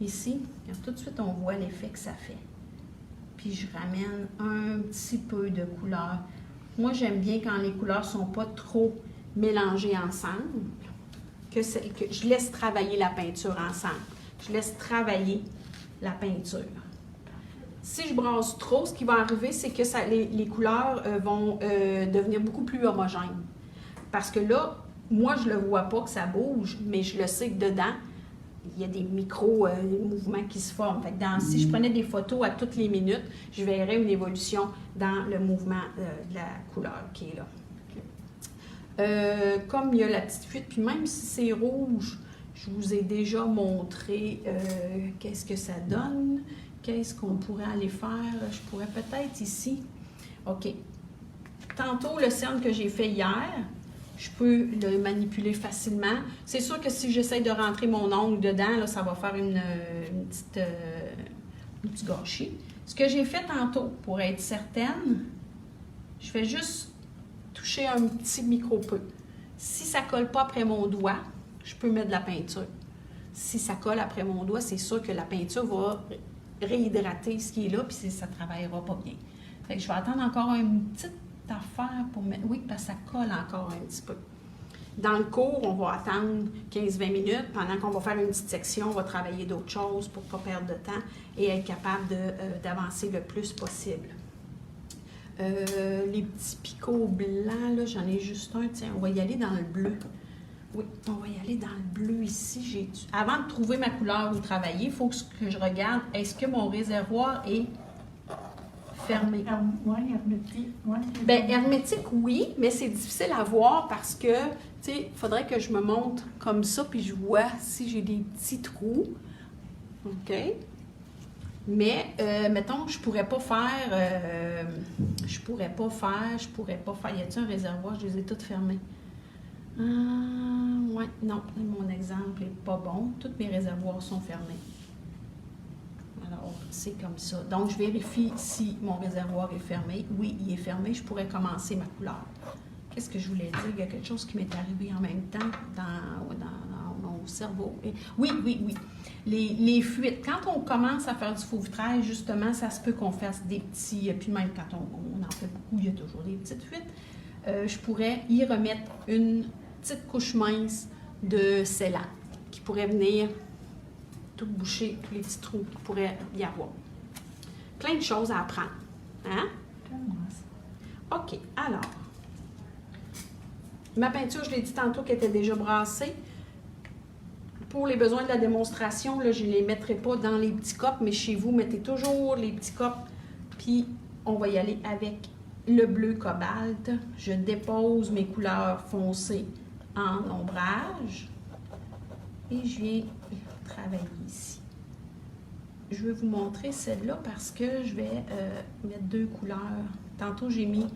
[SPEAKER 1] ici, tout de suite, on voit l'effet que ça fait. puis je ramène un petit peu de couleur. Moi, j'aime bien quand les couleurs ne sont pas trop mélangées ensemble, que je laisse travailler la peinture ensemble. Je laisse travailler la peinture. Si je brasse trop, ce qui va arriver, c'est que les couleurs vont devenir beaucoup plus homogènes. Parce que là, moi, je ne le vois pas que ça bouge, mais je le sais que dedans, il y a des micro-mouvements qui se forment. Fait que si je prenais des photos à toutes les minutes, je verrais une évolution dans le mouvement de la couleur qui est là. Comme il y a la petite fuite, puis même si c'est rouge, je vous ai déjà montré qu'est-ce que ça donne, qu'est-ce qu'on pourrait aller faire. Je pourrais peut-être ici. OK. Tantôt, le cerne que j'ai fait hier, je peux le manipuler facilement. C'est sûr que si j'essaie de rentrer mon ongle dedans, là, ça va faire un petit gâchis. Ce que j'ai fait tantôt, pour être certaine, je fais juste toucher un petit micro-peu. Si ça ne colle pas après mon doigt, je peux mettre de la peinture. Si ça colle après mon doigt, c'est sûr que la peinture va réhydrater ce qui est là, puis ça ne travaillera pas bien. Fait que je vais attendre encore une petite affaire pour mettre... Oui, parce que ça colle encore un petit peu. Dans le cours, on va attendre 15-20 minutes. Pendant qu'on va faire une petite section, on va travailler d'autres choses pour ne pas perdre de temps et être capable d'avancer le plus possible. Les petits picots blancs, là, j'en ai juste un. Tiens, on va y aller dans le bleu. Oui, on va y aller dans le bleu ici. Avant de trouver ma couleur où travailler, il faut que je regarde, est-ce que mon réservoir est fermé?
[SPEAKER 3] Oui, hermétique. Ouais,
[SPEAKER 1] bien, hermétique, oui, mais c'est difficile à voir parce que, tu sais, il faudrait que je me montre comme ça, puis je vois si j'ai des petits trous. OK? Mais, mettons, je pourrais pas faire... Y a-t-il un réservoir? Je les ai toutes fermées. Oui, non, mon exemple n'est pas bon. Tous mes réservoirs sont fermés. Alors, c'est comme ça. Donc, je vérifie si mon réservoir est fermé. Oui, il est fermé. Je pourrais commencer ma couleur. Qu'est-ce que je voulais dire? Il y a quelque chose qui m'est arrivé en même temps dans mon cerveau. Oui. Les fuites. Quand on commence à faire du faux vitrail, justement, ça se peut qu'on fasse des petits... Puis même quand on en fait beaucoup, il y a toujours des petites fuites. Je pourrais y remettre une petite couche mince de scellant qui pourrait venir tout boucher, tous les petits trous qu'il pourrait y avoir. Plein de choses à apprendre. Hein? OK, alors. Ma peinture, je l'ai dit tantôt qu'elle était déjà brassée. Pour les besoins de la démonstration, là, je ne les mettrai pas dans les petits copes, mais chez vous, mettez toujours les petits copes. Puis, on va y aller avec le bleu cobalt. Je dépose mes couleurs foncées en ombrage. Et je viens travailler ici. Je vais vous montrer celle-là parce que je vais mettre deux couleurs. Tantôt, j'ai mis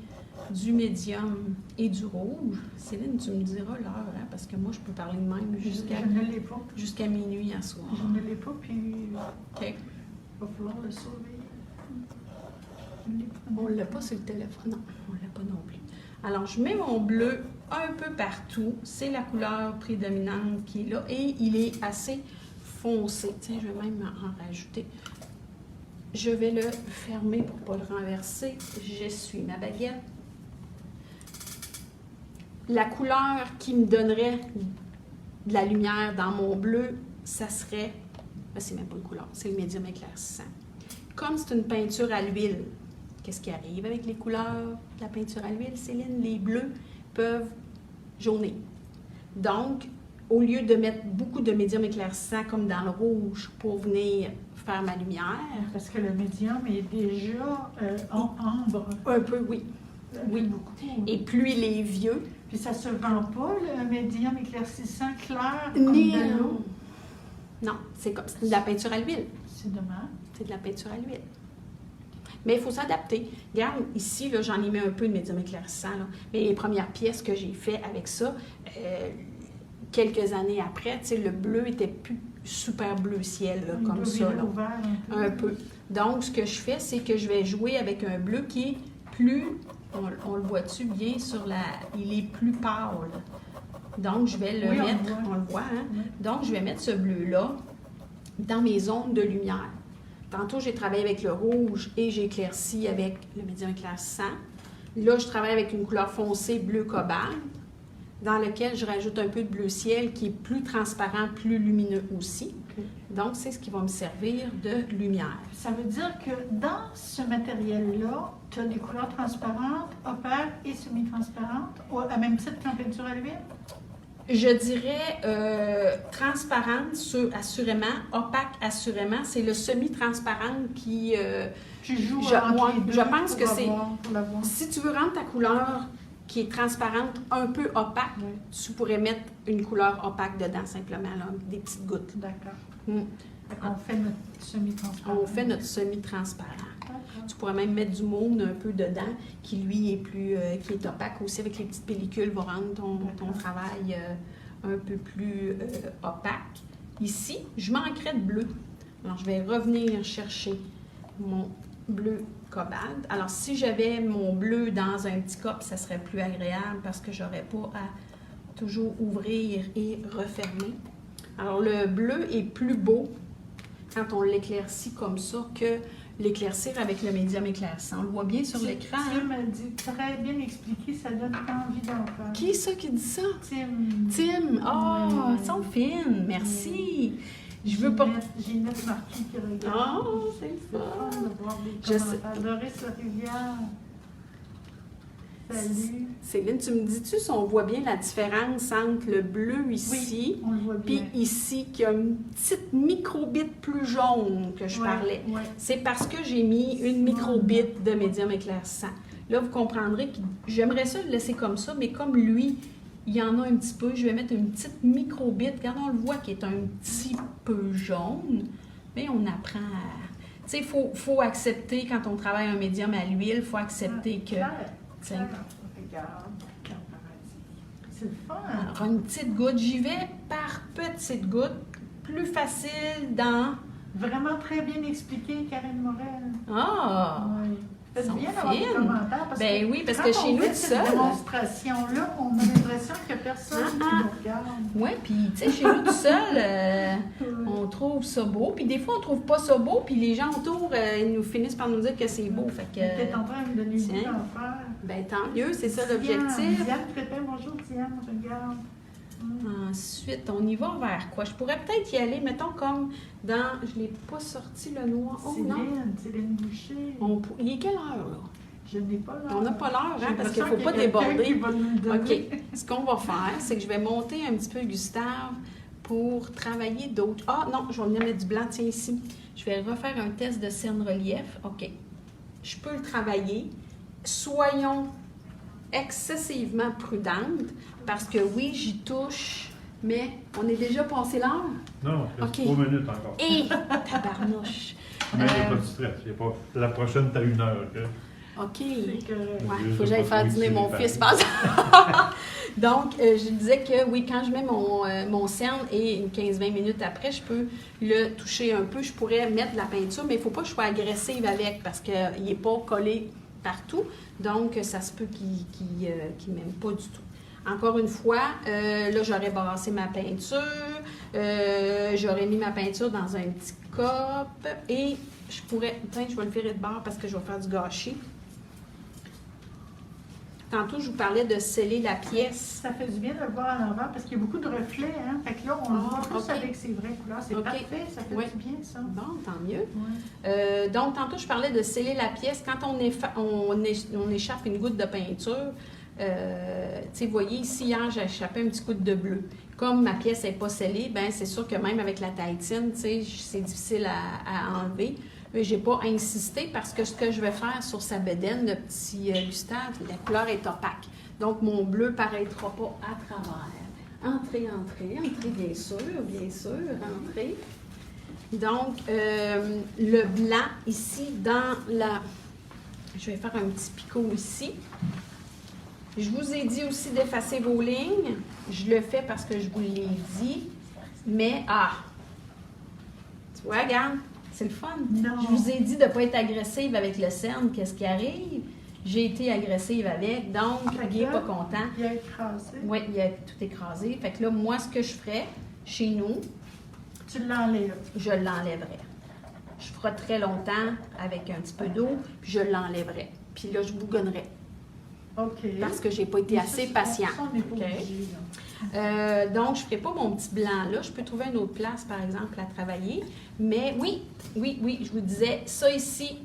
[SPEAKER 1] du médium et du rouge. Céline, tu me diras l'heure, hein, parce que moi, je peux parler de même jusqu'à minuit à soir.
[SPEAKER 3] Je ne l'ai pas, puis
[SPEAKER 1] OK.
[SPEAKER 3] il va falloir le surveiller.
[SPEAKER 1] On ne l'a pas sur le téléphone. Non, on ne l'a pas non plus. Alors, je mets mon bleu un peu partout. C'est la couleur prédominante qui est là et il est assez foncé. Tiens, je vais même en rajouter. Je vais le fermer pour ne pas le renverser. J'essuie ma baguette. La couleur qui me donnerait de la lumière dans mon bleu, ça serait... C'est même pas une couleur, c'est le médium éclaircissant. Comme c'est une peinture à l'huile, qu'est-ce qui arrive avec les couleurs de la peinture à l'huile, Céline? Les bleus peuvent jaunir. Donc, au lieu de mettre beaucoup de médium éclaircissant comme dans le rouge pour venir faire ma lumière...
[SPEAKER 3] Parce que le médium est déjà en ambre.
[SPEAKER 1] Un peu, oui. Oui.
[SPEAKER 3] Beaucoup.
[SPEAKER 1] Et plus il est vieux...
[SPEAKER 3] Puis ça se vend pas, le médium éclaircissant clair comme de l'eau?
[SPEAKER 1] Non, c'est de la peinture à l'huile.
[SPEAKER 3] C'est dommage.
[SPEAKER 1] C'est de la peinture à l'huile. Mais il faut s'adapter. Regarde, ici, j'en ai mis un peu de médium éclaircissant. Là. Mais les premières pièces que j'ai faites avec ça, quelques années après, le bleu était plus super bleu ciel, là, comme ça. Là.
[SPEAKER 3] Ouvert,
[SPEAKER 1] un peu. Donc, ce que je fais, c'est que je vais jouer avec un bleu qui est plus... On le voit-tu bien sur la... Il est plus pâle. Donc, je vais le mettre... On le voit, hein?
[SPEAKER 3] Oui.
[SPEAKER 1] Donc, je vais mettre ce bleu-là dans mes zones de lumière. Tantôt, j'ai travaillé avec le rouge et j'ai éclairci avec le médium éclaircissant. Là, je travaille avec une couleur foncée bleu cobalt, dans lequel je rajoute un peu de bleu ciel qui est plus transparent, plus lumineux aussi.
[SPEAKER 3] OK.
[SPEAKER 1] Donc, c'est ce qui va me servir de lumière.
[SPEAKER 3] Ça veut dire que dans ce matériel-là, tu as des couleurs transparentes, opaques et semi-transparentes, à même titre qu'en peinture à l'huile?
[SPEAKER 1] Je dirais transparente, assurément, opaque, assurément. C'est le semi-transparent qui...
[SPEAKER 3] Tu joues
[SPEAKER 1] Je-
[SPEAKER 3] entre
[SPEAKER 1] moi,
[SPEAKER 3] les deux
[SPEAKER 1] je pense
[SPEAKER 3] pour
[SPEAKER 1] que c'est-
[SPEAKER 3] pour l'avoir.
[SPEAKER 1] Si tu veux rendre ta couleur qui est transparente, un peu opaque,
[SPEAKER 3] Oui.
[SPEAKER 1] tu pourrais mettre une couleur opaque dedans, simplement, là, des petites gouttes.
[SPEAKER 3] D'accord.
[SPEAKER 1] Mm.
[SPEAKER 3] On fait notre semi-transparent.
[SPEAKER 1] On fait notre semi-transparent.
[SPEAKER 3] D'accord.
[SPEAKER 1] Tu pourrais même mettre du mauve un peu dedans, qui lui est plus, qui est opaque aussi, avec les petites pellicules, va rendre ton travail un peu plus opaque. Ici, je manquerais de bleu. Alors, je vais revenir chercher mon bleu cobalt. Alors, si j'avais mon bleu dans un petit cup, ça serait plus agréable parce que j'aurais pas à toujours ouvrir et refermer. Alors, le bleu est plus beau quand on l'éclaircit comme ça que l'éclaircir avec le médium éclaircissant. On le voit bien sur l'écran.
[SPEAKER 3] Tim
[SPEAKER 1] Hein?
[SPEAKER 3] m'a dit très bien expliqué, ça donne envie d'en faire.
[SPEAKER 1] Qui est ça qui dit ça?
[SPEAKER 3] Tim.
[SPEAKER 1] Tim. Oh,
[SPEAKER 3] Oui.
[SPEAKER 1] ils sont fines. Merci. Je veux pas...
[SPEAKER 3] Ginette Marquis qui regarde.
[SPEAKER 1] Oh, c'est le
[SPEAKER 3] C'est
[SPEAKER 1] fun.
[SPEAKER 3] fun de voir des
[SPEAKER 1] Je sais.
[SPEAKER 3] commentaires. Doris Larivière. Salut.
[SPEAKER 1] Céline, tu me dis-tu si on voit bien la différence entre le bleu ici,
[SPEAKER 3] On le voit
[SPEAKER 1] puis
[SPEAKER 3] bien.
[SPEAKER 1] ici, qui a une petite microbite plus jaune que je
[SPEAKER 3] Ouais,
[SPEAKER 1] parlais?
[SPEAKER 3] ouais.
[SPEAKER 1] C'est parce que j'ai mis une microbite de médium éclaircissant. Là, vous comprendrez que j'aimerais ça le laisser comme ça, mais comme lui, il y en a un petit peu, je vais mettre une petite microbite. Regarde, on le voit qui est un petit peu jaune, mais on apprend à... Tu sais, il faut accepter, quand on travaille un médium à l'huile, il faut accepter que...
[SPEAKER 3] Claire,
[SPEAKER 1] Tiens.
[SPEAKER 3] Claire, regarde. Quel paradis. C'est le fun.
[SPEAKER 1] Alors, une petite goutte, j'y vais par petites gouttes, plus facile dans...
[SPEAKER 3] Vraiment très bien expliqué, Karine Morel.
[SPEAKER 1] Ah!
[SPEAKER 3] Oui. Faites
[SPEAKER 1] sont
[SPEAKER 3] bien d'avoir des
[SPEAKER 1] fines.
[SPEAKER 3] commentaires. Parce
[SPEAKER 1] Ben
[SPEAKER 3] que
[SPEAKER 1] oui, parce
[SPEAKER 3] quand
[SPEAKER 1] que chez
[SPEAKER 3] on
[SPEAKER 1] nous,
[SPEAKER 3] fait
[SPEAKER 1] tout
[SPEAKER 3] cette
[SPEAKER 1] seul...
[SPEAKER 3] démonstration-là, on a l'impression qu'il n'y a personne qui
[SPEAKER 1] Ah, ah.
[SPEAKER 3] nous regarde.
[SPEAKER 1] Oui, puis tu sais, chez nous tout seul, on trouve ça beau. Puis des fois, on trouve pas ça beau. Puis les gens autour, ils nous finissent par nous dire que c'est beau. Fait
[SPEAKER 3] Tu es
[SPEAKER 1] que,
[SPEAKER 3] en train de me donner le goût
[SPEAKER 1] tiens.
[SPEAKER 3] d'en faire.
[SPEAKER 1] ben tant mieux, c'est ça
[SPEAKER 3] Diane,
[SPEAKER 1] l'objectif.
[SPEAKER 3] Diane Crépin, bonjour Diane, regarde.
[SPEAKER 1] Ensuite, on y va vers quoi? Je pourrais peut-être y aller, mettons, comme dans... Je l'ai pas sorti, le noir. Oh non!
[SPEAKER 3] Céline Boucher.
[SPEAKER 1] Il est quelle heure, là?
[SPEAKER 3] Je n'ai pas l'heure.
[SPEAKER 1] On n'a pas l'heure,
[SPEAKER 3] J'ai
[SPEAKER 1] hein, parce qu'il ne faut
[SPEAKER 3] l'impression
[SPEAKER 1] pas
[SPEAKER 3] qu'il y a quelqu'un
[SPEAKER 1] déborder.
[SPEAKER 3] qui va nous le donner.
[SPEAKER 1] OK. Ce qu'on va faire, c'est que je vais monter un petit peu Gustave pour travailler d'autres. Ah non, je vais venir mettre du blanc, tiens ici. Je vais refaire un test de cerne relief. OK. Je peux le travailler. Soyons excessivement prudentes parce que oui, j'y touche, mais on est déjà passé l'heure.
[SPEAKER 2] Non, il reste
[SPEAKER 1] OK.
[SPEAKER 2] 3 minutes encore.
[SPEAKER 1] Et tabarnouche.
[SPEAKER 2] Mais il n'y a pas de stress. Il y a pas... La prochaine, tu as 1 heure. OK?
[SPEAKER 1] OK.
[SPEAKER 3] C'est que
[SPEAKER 1] Ouais,
[SPEAKER 2] Je
[SPEAKER 1] il faut que
[SPEAKER 2] sais
[SPEAKER 1] j'aille
[SPEAKER 2] pas
[SPEAKER 1] faire
[SPEAKER 2] si
[SPEAKER 1] dîner
[SPEAKER 2] c'est
[SPEAKER 1] mon
[SPEAKER 2] pareil.
[SPEAKER 1] fils. Donc, je disais que oui, quand je mets mon cerne et une 15-20 minutes après, je peux le toucher un peu. Je pourrais mettre de la peinture, mais il ne faut pas que je sois agressive avec parce qu'il n'est pas collé partout. Donc, ça se peut qu'il m'aime pas du tout. Encore une fois, là, j'aurais brassé ma peinture. J'aurais mis ma peinture dans un petit cup et je pourrais... Tiens, je vais le virer de bord parce que je vais faire du gâchis. Tantôt, je vous parlais de sceller la pièce.
[SPEAKER 3] ça fait du bien de le voir à l'envers parce qu'il y a beaucoup de reflets. Hein? Fait que là, on le voit plus
[SPEAKER 1] OK.
[SPEAKER 3] avec ses vraies couleurs. C'est
[SPEAKER 1] OK.
[SPEAKER 3] parfait, ça fait
[SPEAKER 1] Oui.
[SPEAKER 3] du bien, ça.
[SPEAKER 1] Bon, tant mieux.
[SPEAKER 3] Ouais.
[SPEAKER 1] Donc, tantôt, je parlais de sceller la pièce. Quand on échappe une goutte de peinture, tu sais, vous voyez, ici, hier, j'ai échappé un petit coup de bleu. Comme ma pièce n'est pas scellée, ben c'est sûr que même avec la taïtine, tu sais, c'est difficile à enlever. Mais je n'ai pas insisté parce que ce que je vais faire sur sa bedaine, le petit Gustave, la couleur est opaque. Donc, mon bleu ne paraîtra pas à travers. Entrez, bien sûr, entrez. Donc, le blanc ici, dans la... Je vais faire un petit picot ici. Je vous ai dit aussi d'effacer vos lignes. Je le fais parce que je vous l'ai dit. Mais, tu vois, regarde, c'est le fun.
[SPEAKER 3] Non.
[SPEAKER 1] Je vous ai dit de ne pas être agressive avec le cerne. Qu'est-ce qui arrive? J'ai été agressive avec, donc
[SPEAKER 3] Fait que
[SPEAKER 1] il n'est
[SPEAKER 3] là,
[SPEAKER 1] pas content.
[SPEAKER 3] Il a écrasé.
[SPEAKER 1] Oui, il a tout écrasé. Fait que là, moi, ce que je ferais chez nous,
[SPEAKER 3] Tu l'enlèves.
[SPEAKER 1] je l'enlèverais. je frotterais longtemps avec un petit peu d'eau, puis je l'enlèverais. Puis là, je bougonnerais.
[SPEAKER 3] OK.
[SPEAKER 1] Parce que j'ai pas été assez patient.
[SPEAKER 3] Ça, on n'est pas
[SPEAKER 1] OK.
[SPEAKER 3] obligé, là.
[SPEAKER 1] Donc, je ne ferai pas mon petit blanc là. Je peux trouver une autre place, par exemple, à travailler. Mais oui, je vous disais, ça ici,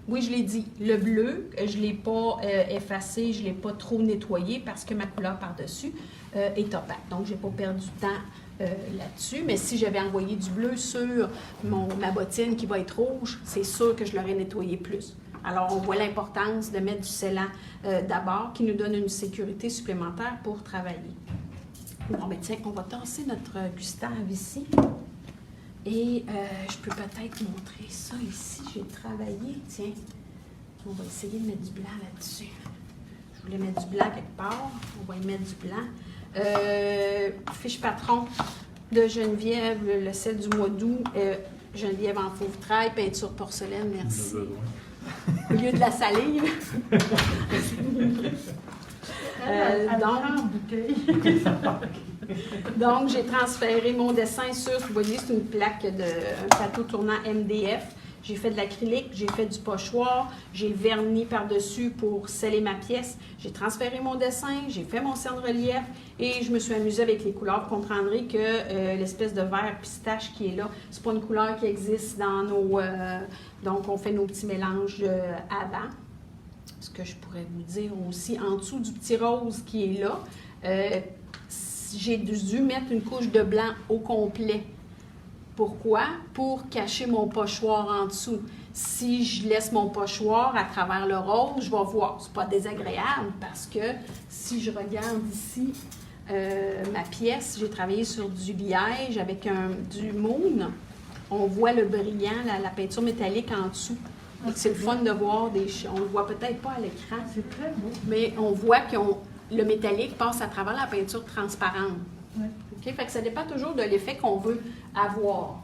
[SPEAKER 1] oui, je l'ai dit, le bleu, je ne l'ai pas effacé, je ne l'ai pas trop nettoyé parce que ma couleur par-dessus est opaque. Donc, je n'ai pas perdu de temps là-dessus. Mais si j'avais envoyé du bleu sur ma bottine qui va être rouge, c'est sûr que je l'aurais nettoyé plus. Alors, on voit l'importance de mettre du scellant d'abord, qui nous donne une sécurité supplémentaire pour travailler. Bon, ben tiens, on va tasser notre Gustave ici. Et je peux peut-être montrer ça ici. J'ai travaillé, tiens. On va essayer de mettre du blanc là-dessus. Je voulais mettre du blanc quelque part. On va y mettre du blanc. Fiche patron de Geneviève, le sel du mois d'août. Geneviève en faux vitrail, peinture porcelaine, merci. Au lieu de la salive. Donc, j'ai transféré mon dessin sur, vous voyez, c'est une plaque un plateau tournant MDF. J'ai fait de l'acrylique, j'ai fait du pochoir, j'ai verni par-dessus pour sceller ma pièce. J'ai transféré mon dessin, j'ai fait mon cerne-relief et je me suis amusée avec les couleurs. Vous comprendrez que l'espèce de vert pistache qui est là, c'est pas une couleur qui existe dans nos... donc, on fait nos petits mélanges avant. Ce que je pourrais vous dire aussi, en dessous du petit rose qui est là, j'ai dû mettre une couche de blanc au complet. Pourquoi? Pour cacher mon pochoir en dessous. Si je laisse mon pochoir à travers le rose, je vais voir. C'est pas désagréable parce que si je regarde ici ma pièce, j'ai travaillé sur du liège avec du moon. On voit le brillant, la peinture métallique en dessous. C'est le fun de voir on le voit peut-être pas à l'écran.
[SPEAKER 3] C'est très beau.
[SPEAKER 1] Mais on voit que le métallique passe à travers la peinture transparente.
[SPEAKER 3] Oui.
[SPEAKER 1] Okay? Fait que ça dépend toujours de l'effet qu'on veut avoir.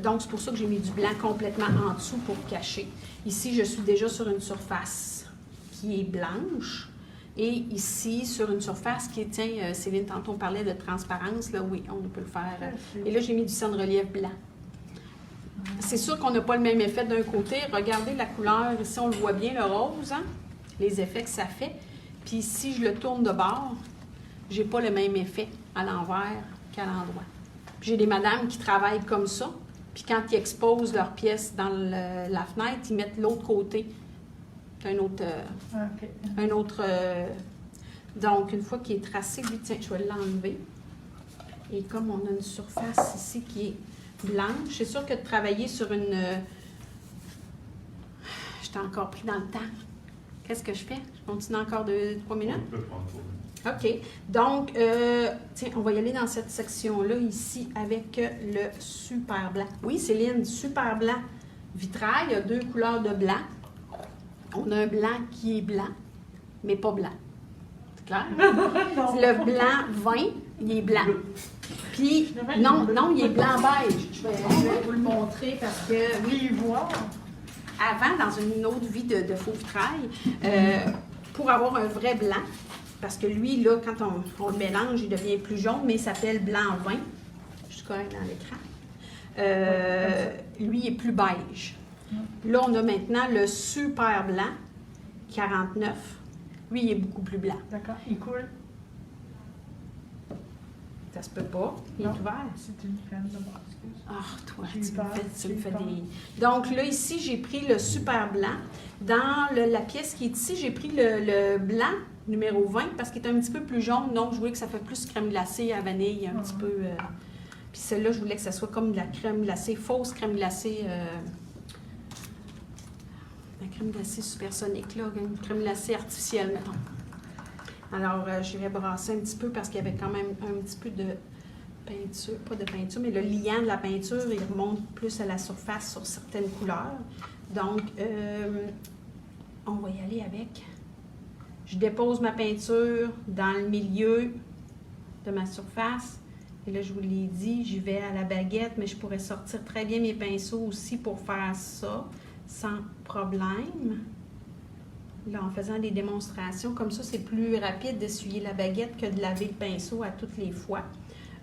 [SPEAKER 1] Donc, c'est pour ça que j'ai mis du blanc complètement en dessous pour cacher. Ici, je suis déjà sur une surface qui est blanche. Et ici, sur une surface qui est, tiens, Céline, tantôt on parlait de transparence, là, oui, on peut le faire. Et là, j'ai mis du cerne-relief blanc. C'est sûr qu'on n'a pas le même effet d'un côté. Regardez la couleur, ici on le voit bien, le rose, hein? Les effets que ça fait. Puis si je le tourne de bord, j'ai pas le même effet à l'envers qu'à l'endroit. J'ai des madames qui travaillent comme ça, puis quand ils exposent leurs pièces dans la fenêtre, ils mettent l'autre côté. Un autre... donc, une fois qu'il est tracé, lui, tiens, je vais l'enlever. Et comme on a une surface ici qui est blanche, c'est sûr que de travailler sur une... J'étais encore pris dans le temps. Qu'est-ce que je fais? Je continue encore 2-3 minutes?
[SPEAKER 2] On peut prendre 3 minutes.
[SPEAKER 1] OK. Donc, tiens, on va y aller dans cette section-là, ici, avec le super blanc. Oui, Céline, super blanc. Vitrail, il y a 2 couleurs de blanc. On a un blanc qui est blanc, mais pas blanc. C'est clair? Le blanc vin, il est blanc. Puis, non, il est blanc beige. Je vais vous le montrer parce que, oui, avant, dans une autre vie de faux vitrail, pour avoir un vrai blanc, parce que lui, là, quand on le mélange, il devient plus jaune, mais il s'appelle blanc vin. Je suis correcte dans l'écran. Lui, il est plus beige. Là, on a maintenant le super blanc, 49. Lui, il est beaucoup plus blanc.
[SPEAKER 3] D'accord. Il coule?
[SPEAKER 1] Ça se peut pas. Il est ouvert.
[SPEAKER 3] C'est une crème de base, excuse.
[SPEAKER 1] Ah, toi,
[SPEAKER 3] J'ai
[SPEAKER 1] tu me fais
[SPEAKER 3] peur.
[SPEAKER 1] des... Donc là, ici, j'ai pris le super blanc. Dans la pièce qui est ici, j'ai pris le blanc numéro 20 parce qu'il est un petit peu plus jaune. Donc, je voulais que ça fait plus crème glacée à vanille, un petit peu. Puis celle-là, je voulais que ça soit comme de la crème glacée, fausse crème glacée. La crème glacée supersonique, là, une crème glacée artificielle, mettons. Alors, j'irai brasser un petit peu parce qu'il y avait quand même un petit peu de peinture, pas de peinture, mais le liant de la peinture, il remonte plus à la surface sur certaines couleurs. Donc, on va y aller avec. Je dépose ma peinture dans le milieu de ma surface. Et là, je vous l'ai dit, j'y vais à la baguette, mais je pourrais sortir très bien mes pinceaux aussi pour faire ça, sans problème. Là, en faisant des démonstrations, comme ça, c'est plus rapide d'essuyer la baguette que de laver le pinceau à toutes les fois.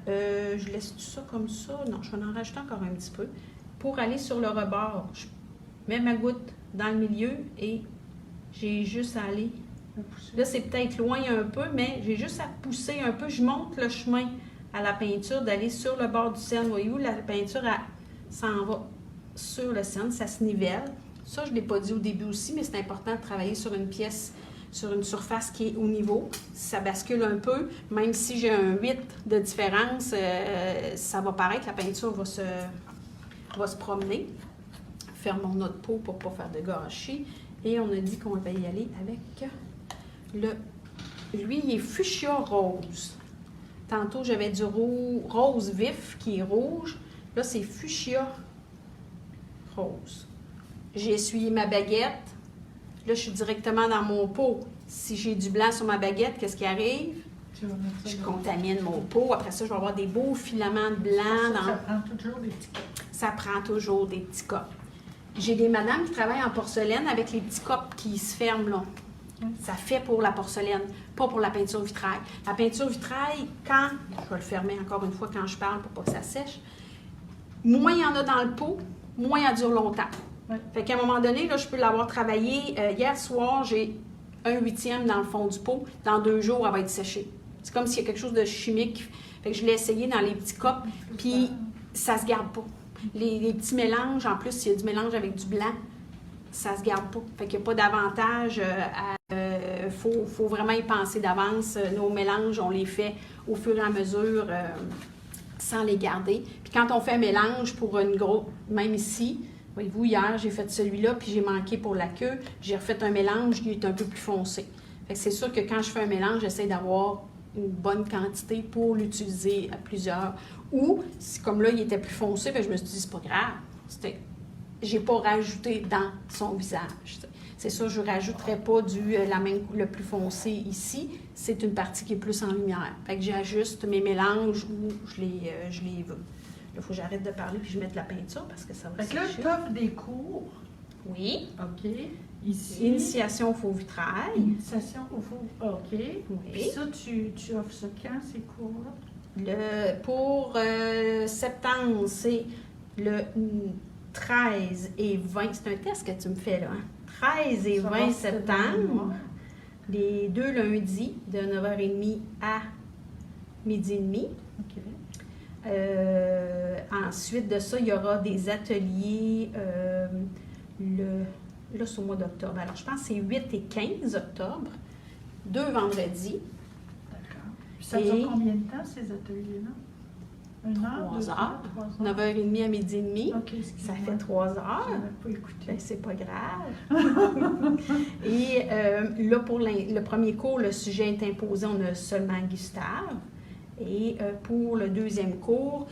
[SPEAKER 1] Je laisse tout ça comme ça. Non, je vais en rajouter encore un petit peu. pour aller sur le rebord, je mets ma goutte dans le milieu et j'ai juste à aller. Là, c'est peut-être loin un peu, mais j'ai juste à pousser un peu. Je monte le chemin à la peinture d'aller sur le bord du cerne. Voyez-vous, la peinture s'en va sur le cerne, ça se nivelle. Ça, je ne l'ai pas dit au début aussi, mais c'est important de travailler sur une pièce, sur une surface qui est au niveau. Ça bascule un peu, même si j'ai un 8 de différence, ça va paraître, la peinture va se promener. Fermons notre pot pour ne pas faire de gâchis. Et on a dit qu'on va y aller avec lui, il est fuchsia rose. Tantôt, j'avais du rose vif qui est rouge. Là, c'est fuchsia rose. J'ai essuyé ma baguette. Là, je suis directement dans mon pot. Si j'ai du blanc sur ma baguette, qu'est-ce qui arrive? Je contamine mon pot. Après ça, je vais avoir des beaux filaments de blanc.
[SPEAKER 3] Ça prend toujours des petits copes.
[SPEAKER 1] Ça prend toujours des petits copes. J'ai des madames qui travaillent en porcelaine avec les petits copes qui se ferment là. Ça fait pour la porcelaine, pas pour la peinture vitrail. La peinture vitrail, je vais le fermer encore une fois quand je parle pour pas que ça sèche, moins il y en a dans le pot, moins elle dure longtemps. Fait qu'à un moment donné, là, je peux l'avoir travaillé. Hier soir, j'ai un 8e dans le fond du pot. Dans 2 jours, elle va être séchée. C'est comme s'il y a quelque chose de chimique. Fait que je l'ai essayé dans les petits copes, puis ça se garde pas. Les petits mélanges, en plus, s'il y a du mélange avec du blanc, ça se garde pas. Fait qu'il n'y a pas d'avantage faut vraiment y penser d'avance. Nos mélanges, on les fait au fur et à mesure sans les garder. Puis quand on fait un mélange pour une grosse, même ici, voyez-vous, hier, j'ai fait celui-là, puis j'ai manqué pour la queue. J'ai refait un mélange qui est un peu plus foncé. Fait que c'est sûr que quand je fais un mélange, j'essaie d'avoir une bonne quantité pour l'utiliser à plusieurs. Ou, comme là, il était plus foncé, fait que je me suis dit, c'est pas grave. J'ai pas rajouté dans son visage. C'est sûr, je ne rajouterai pas le plus foncé ici. C'est une partie qui est plus en lumière. Fait que j'ajuste mes mélanges où je les veux. Là, il faut que j'arrête de parler puis je mette de la peinture parce que ça va sécher.
[SPEAKER 3] Fait que là, tu offres des cours.
[SPEAKER 1] Oui.
[SPEAKER 3] OK. Ici.
[SPEAKER 1] Initiation au faux vitrail.
[SPEAKER 3] Initiation au faux. OK.
[SPEAKER 1] Oui.
[SPEAKER 3] Puis ça, tu offres ça quand, ces cours-là?
[SPEAKER 1] Pour septembre, c'est le 13 et 20. C'est un test que tu me fais là, hein? 13 et 20 septembre, les 2 lundis, de 9h30 à 12h30.
[SPEAKER 3] OK.
[SPEAKER 1] Ensuite de ça, il y aura des ateliers là, c'est au mois d'octobre. Alors, je pense que c'est 8 et 15 octobre, 2 vendredis.
[SPEAKER 3] D'accord. Puis ça dure combien de temps, ces ateliers-là? 1 heure,
[SPEAKER 1] 3 heures.
[SPEAKER 3] 3 heures.
[SPEAKER 1] 9h30 à 12h30.
[SPEAKER 3] Okay,
[SPEAKER 1] ça fait 3 heures.
[SPEAKER 3] Je n'avais pas écouté.
[SPEAKER 1] Ben, c'est pas grave. Et là, pour le premier cours, le sujet est imposé, on a seulement Gustave. Et pour le deuxième cours,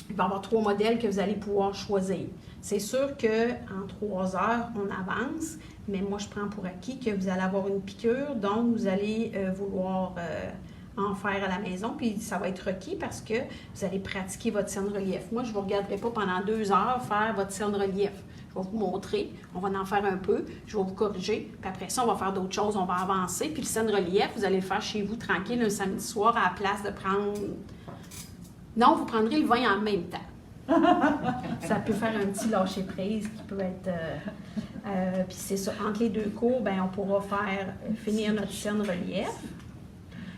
[SPEAKER 1] il va y avoir 3 modèles que vous allez pouvoir choisir. C'est sûr qu'en 3 heures, on avance, mais moi, je prends pour acquis que vous allez avoir une piqûre, donc vous allez vouloir en faire à la maison, puis ça va être requis parce que vous allez pratiquer votre scène relief. Moi, je ne vous regarderai pas pendant 2 heures faire votre scène relief. Je vais vous montrer, on va en faire un peu, je vais vous corriger, puis après ça, on va faire d'autres choses, on va avancer, puis le scène relief, vous allez le faire chez vous tranquille un samedi soir à la place de prendre... Non, vous prendrez le vin en même temps. Ça peut faire un petit lâcher-prise qui peut être... puis c'est ça, entre les 2 cours, ben, on pourra finir notre scène relief.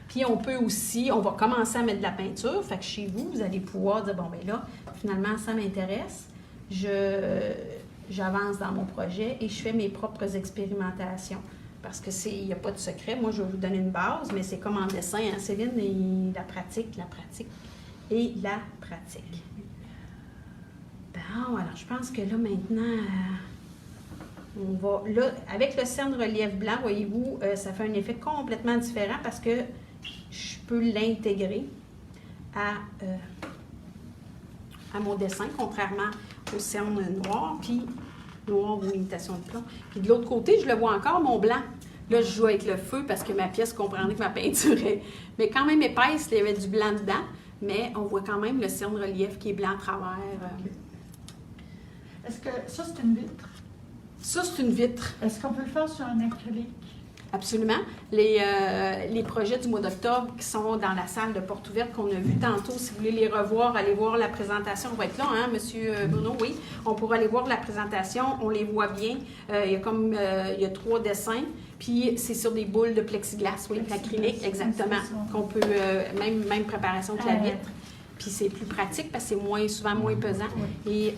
[SPEAKER 1] Puis on peut aussi, on va commencer à mettre de la peinture, fait que chez vous, vous allez pouvoir dire, bon, ben là, finalement, ça m'intéresse, j'avance dans mon projet et je fais mes propres expérimentations. Parce que il n'y a pas de secret, moi, je vais vous donner une base, mais c'est comme en dessin, hein, Céline, et la pratique et la pratique. Bon, alors je pense que là, maintenant, on va, là, avec le cerne relief blanc, voyez-vous, ça fait un effet complètement différent parce que je peux l'intégrer à mon dessin, contrairement au cerne noir, puis noir ou imitation de plomb. Puis de l'autre côté, je le vois encore, mon blanc. Là, je joue avec le feu parce que ma pièce comprendrait que ma peinture est mais quand même épaisse, il y avait du blanc dedans, mais on voit quand même le cerne relief qui est blanc à travers.
[SPEAKER 3] Est-ce que ça, c'est une vitre?
[SPEAKER 1] Ça, c'est une vitre.
[SPEAKER 3] Est-ce qu'on peut le faire sur un acrylique?
[SPEAKER 1] Absolument. Les projets du mois d'octobre qui sont dans la salle de porte ouverte qu'on a vu tantôt, si vous voulez les revoir, allez voir la présentation. On va être là, hein, Monsieur Bruno? Oui. On pourra aller voir la présentation, on les voit bien. Il y a 3 dessins, puis c'est sur des boules de plexiglas, oui, l'acrylique, exactement. Qu'on peut, même préparation que la vitre. Puis c'est plus pratique parce que c'est souvent moins pesant et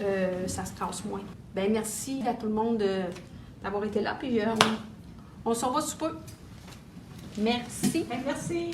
[SPEAKER 1] ça se casse moins. Bien, merci à tout le monde d'avoir été là. Puis on s'en va sous peu. Merci.
[SPEAKER 3] Merci.